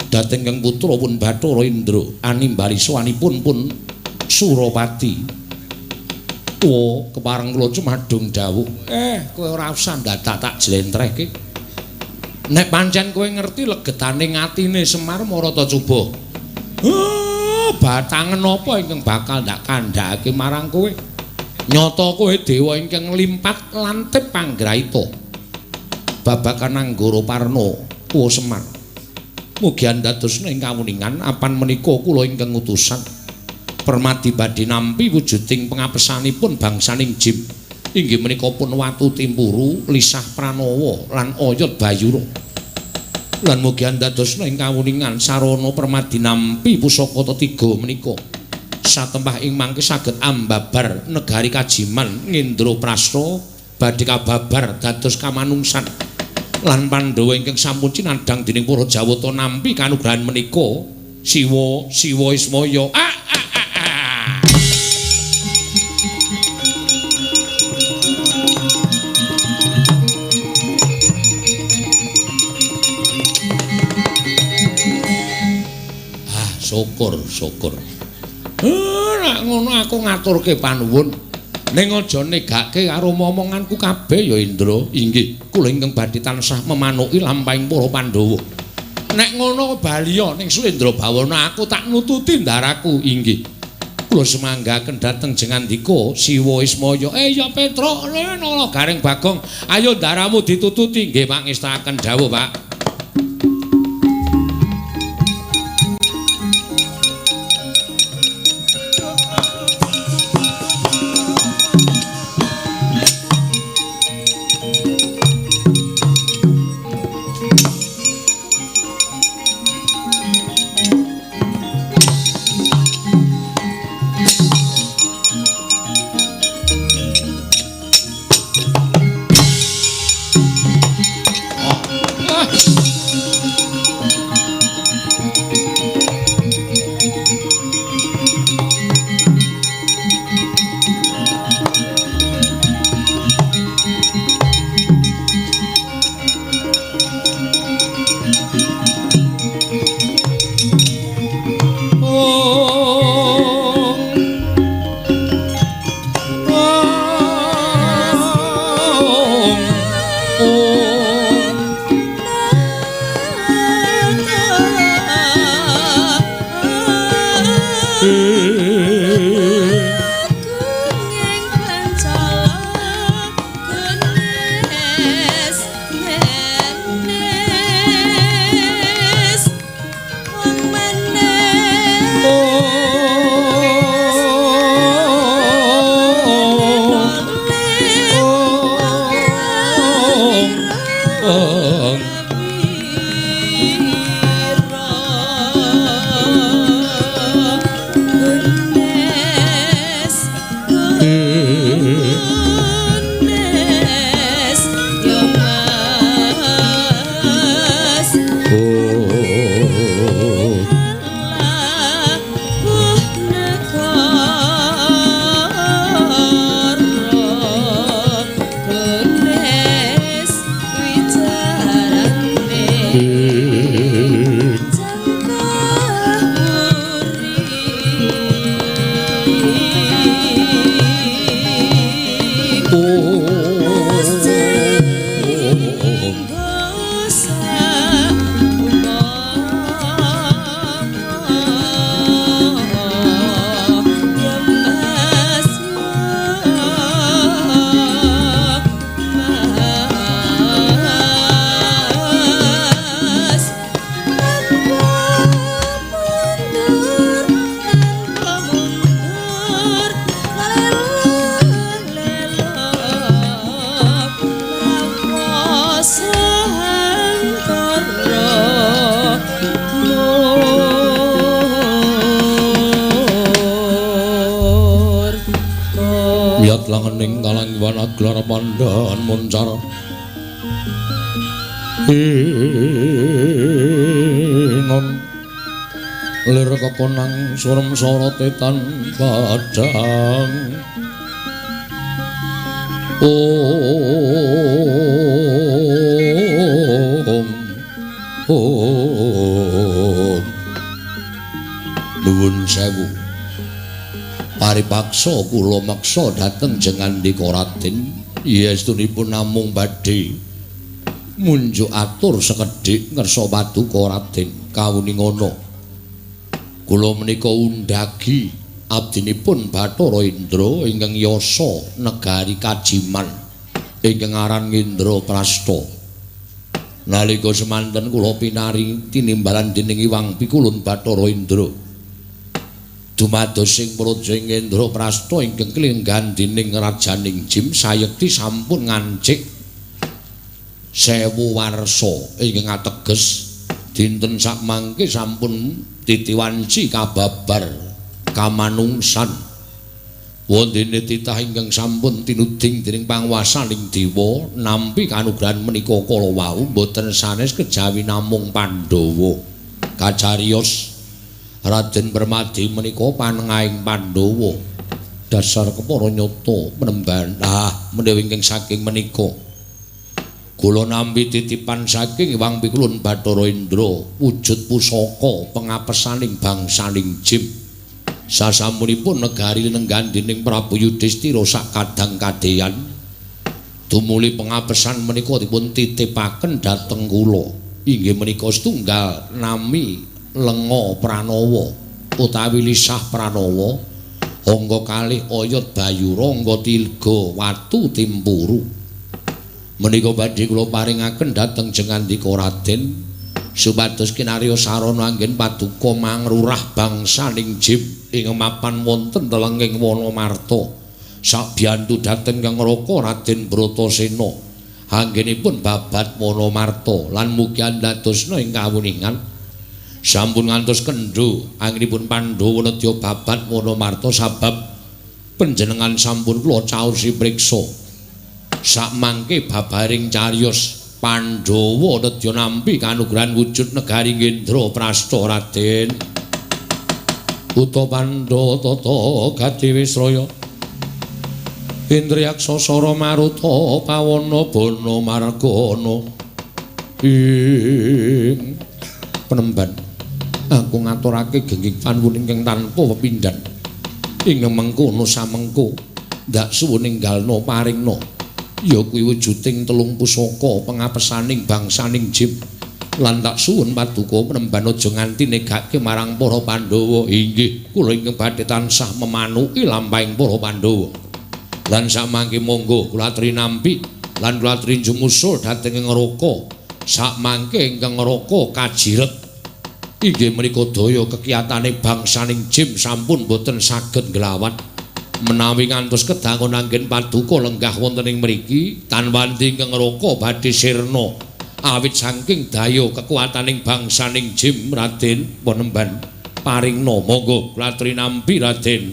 dhateng Kang putra pun Bathara Indra animbali sowanipun pun Surapati. Kepareng kula cumadung dawuh. Kowe ora usah dadak tak jlentrehke. Nek pancen kowe ngerti legetaning atine Semar Maratacuba. Batangen apa ingkang bakal ndak kandhakake marang kowe? Nyata kowe dewa ingkang limpat lantip panggraita. Babakan Anggara Parna kuwi Semar. Mugi andadosna ing kawuningan apan menika kula ingkang utusan permadi badhe nampi wujuding pengapesanipun bangsaning Jim. Inggih menika pun Watu Timpuru, Lisah Pranawa lan Oyot Bayura. Lan mugi andadosna ing kawuningan sarana permadi nampi pusaka tiga menika satempah ing mangke saged ambabar negari Kajiman Ngendraprasta badhe kababar dados kamanungsan lan Pandhawa ingkang sampun cinandhang dening para Jawata nampi kanugrahan menika Siwa Ismaya. Syukur. Nek ngono aku ngaturke panuwun. Ning aja negake karo momonganku kabeh ya Indra. Inggih, kula ingkang badhe tansah memanuki lampahing para Pandhawa. Nek ngono baliya ning Slendra Bawana aku tak nututi ndaraku. Inggih. Kula semanggaken dhateng jengandika Siwa Ismaya. Ya Petruk, nala Garing Bagong. Ayo ndaramu ditututi. Nggih Pak ngestakaken dawuh, Pak. Lihat langening kalanggiwan aglar pandaan moncar non lir kekonang surem sorotetan padang nuwun sewu paripaksa kula maksa dhateng jengandika Raden yestunipun namung badhe munjuk atur sekedhik ngersa paduka Raden kawuning ana kula menika undhagi abdinipun Bathara Indra ingkang yasa negari Kajiman ingkang aran Indraprastha nalika semanten kula pinaring tinimbalan dening Iwang Pikulun Bathara Indra dumados ing praja Indraprastha ingkang kelinggan dening rajaning Jim sayekti sampun ngancik 1000 warsa ingkang ateges dinten sakmangke sampun titiwanci kababar kamanungsan wondene titah ingkang sampun tinuding dening panguwasaning dewa nampi kanugrahan menika kala wau boten sanes kejawi namung Pandhawa kacarios Raden Permadi menika panengahing Pandhawa dasar kepara nyata penemban menawi ingkang saking menika kula nampi titipan saking Iwang Pikulun Bathara Indra wujud pusaka pengapesaning bangsaning Jim sasampunipun negari lenenggan dening Prabu Yudhistira sak kadang kadeyan tumuli pengapesan menika dipun titipaken dhateng kula inggih menika setunggal nami Lenga Pranawa utawi Lisah Pranawa angka kalih Oyot Bayura angka 3 Watu Timpuru menika badhe kula paringaken dhateng jengandika Raden supados kinarya sarana anggen paduka mangrurah bangsaning Jim ing mapan wonten telenging Wonomarta sabiyantu dhateng Kang Raka Raden Bratasena anggenipun babat Wonomarta lan mugi andadosna ing kawuningan sampun ngantos kendho anggenipun Pandhawa nedya babat Wonomarta sabab panjenengan sampun kula caosi priksa sakmangke babaring cariyos Pandhawa nedya nampi kanugrahan wujud negari Indraprastha Raden Uta Pandhawa tata gati Wisraya Indriyaksa Sara Maruta Pawana Bana Margana ing penemban aku ngaturake gengging panuwun ingkang tanpa pepindhan ing mengkono samengko ndak suwun ninggalna paringna ya kuwi wujuding telung pusaka pengapesaning bangsaning Jim lan tak suwun paduka penemban aja nganti negake marang para Pandhawa inggih kula ingkang badhe tansah memanuki lampahing para Pandhawa lan samangke monggo kula trinampi lan kula trinjumusul dhateng Ngraka sakmangke ingkang Ngraka kajiret inggih menika daya kekiyatane bangsaning Jim sampun boten saged nglawat menawi ngantos kedangun anggen paduka lenggah wonten ing mriki tanwanti ingkang Ngraka badhe sirna awit saking daya kekuataning bangsaning Jim Raden Panemban paringna monggo kula trinampi Raden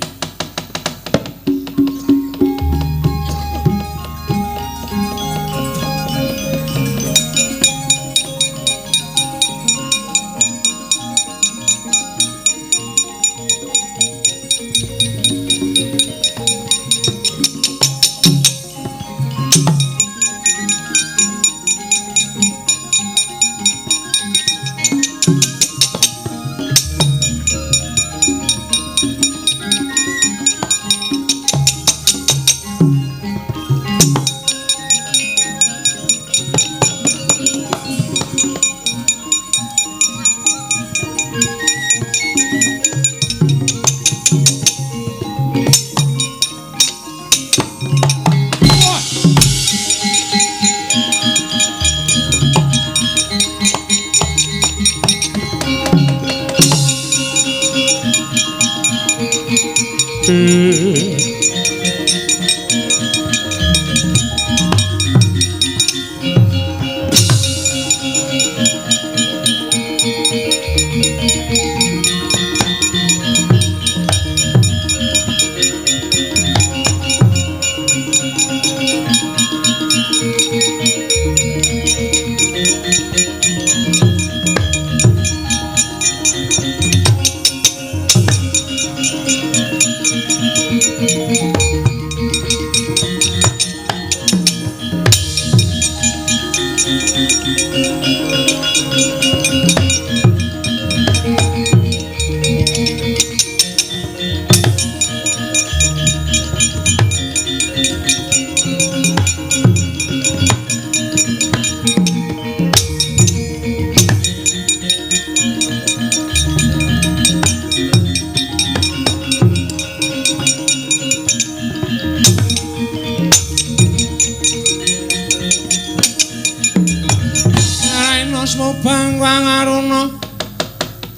bangwang aruna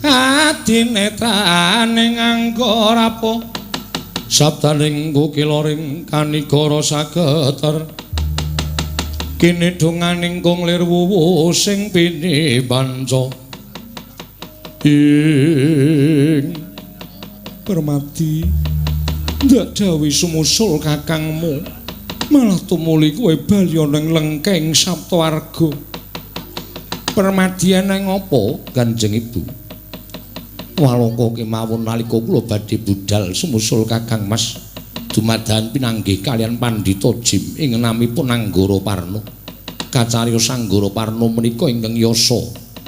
ati netrane nganggo rapo sabdaning kukiloring kanigara sageter kene donganing kunglir wuwu sing pinipanca ing Permati ndak dawuh sumusul kakangmu malah tumuli kowe bali ana ing lengkeng Saptawarga. Permadian nang apa Kanjeng Ibu? Walangka kemawon nalika kula badhe budal sumusul Kakang Mas dumadahan pinanggih kalian Pandhita Jim ing namipun Anggara Parna. Kacariyos Anggara Parna menika ingkang yasa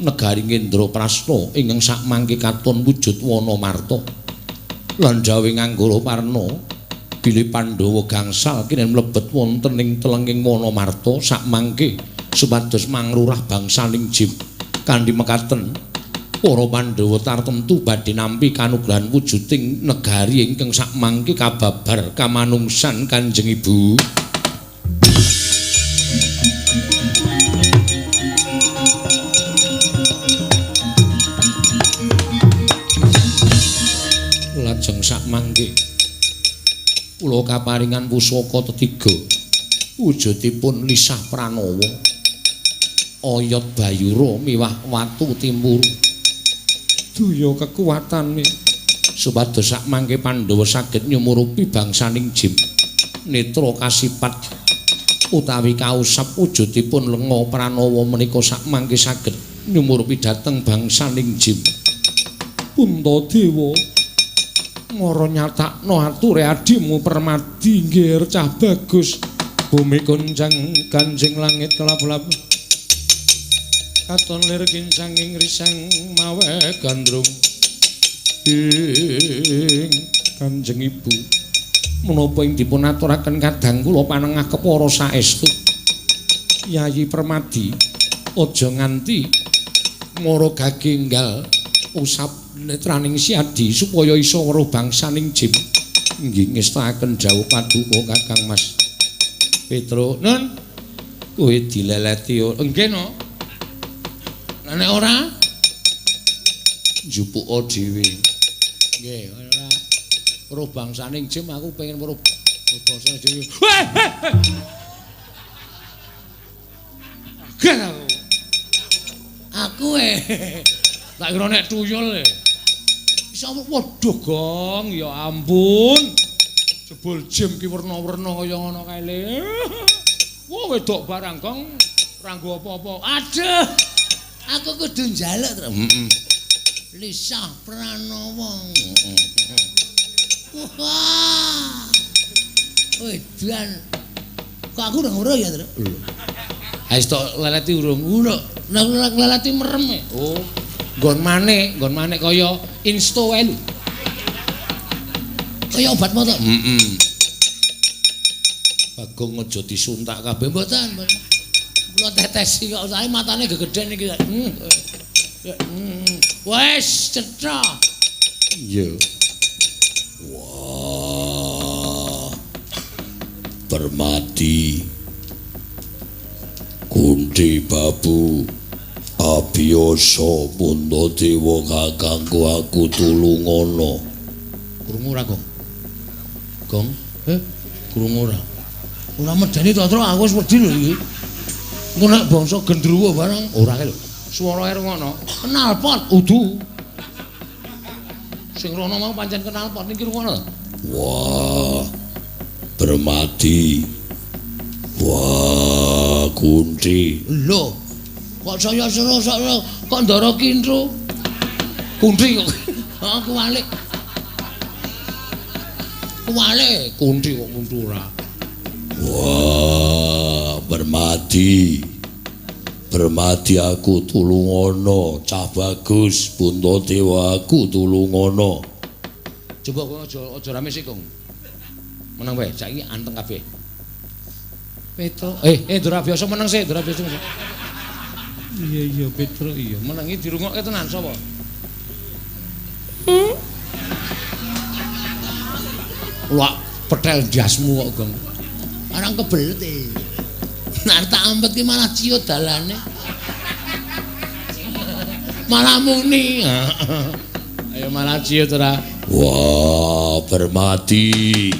negari Ngendraprasta ingkang sakmangke katon wujud wana marta. Lan dawuh Anggara Parna bilih Pandhawa gangsal kinen mlebet wonten ing telenging wana marta sakmangke supados mangrurah bangsaning Jim kanthi mekaten para Pandhawa tartemtu badhe nampi kanugrahan wujuding negari ingkang sakmangke kababar kamanungsan Kanjeng Ibu. Lajeng sakmangke kula kaparingan pusaka tetiga wujudipun lisah pranawa oyot bayura miwah watu timburu daya kekuwatane supados sakmangke Pandhawa saged nyumurupi bangsaning Jim netra kasipat utawi kausap wujudipun lenga pranawa menika sakmangke saged nyumurupi dhateng bangsaning Jim. Puntadewa mara nyatakno ature adimu Permadi nggih cah bagus bumi kunjang kanjing langit kelap-lap katon lir kincang ing risang mawe gandrung ing Kanjeng Ibu menapa ing dipun aturaken kadang kula panengah kepara saestu Yayi Permadi aja nganti mara gagenggal usap netraning siadi supaya iso weruh bangsaning Jim nggih ngestakaken jauh paduka Kakang Mas Petro nun kowe dileleti nggih no nek ora njupuka dhewe nggih ora weruh bangsaning Jim aku pengen weruh bangsaning dhewe aku tak kira nek tuyul iso waduh gong ya ampun jebul Jim ki werna-werna kaya ngono kae le wah wedok barang gong ora nggo apa-apa aduh aku kudu njaluk to lisah pranawa wah wedan kok aku ora ngoro ya to ae tok leleti urung leleti merem oh nggon maneh kaya insto wae lho. Kaya obat mata. Bagong aja disuntak kabeh mboten. Kula tetesi kok sae matane gegeden iki. Wes cetha. Iya. Wah. Permadi. Kunti babu. Abiyasa Puntadewa kakangku aku tulungono. Krungu ora, Gong? Gong? Krungu ora. Ora medeni to, Tru, aku wis wedi lho iki. Engko nek bangsa gendruwo barang ora kae lho. Swarae ngono. Kenalpot udu. Sing rono mau pancen kenalpot niki ngono. Wah. Permadi. Wah, Kunti. Lho. Kok saya kok ndara kintru kunti kok aku walik kunti kok kuntu ora wah Permadi aku tulungono cah bagus Puntadewa aku tulungono coba kok aja rame sik Kong meneng wae saiki anteng kabeh Petro Dora biasa meneng sik Dora biasa iya Petro iya menangi dirungokke tenan sapa Wah petel jasmu kok Gong arang kebelet nek tak ampet ki malah ciut dalane malah muni. Ayo malah ciut ora. Wah, bermati.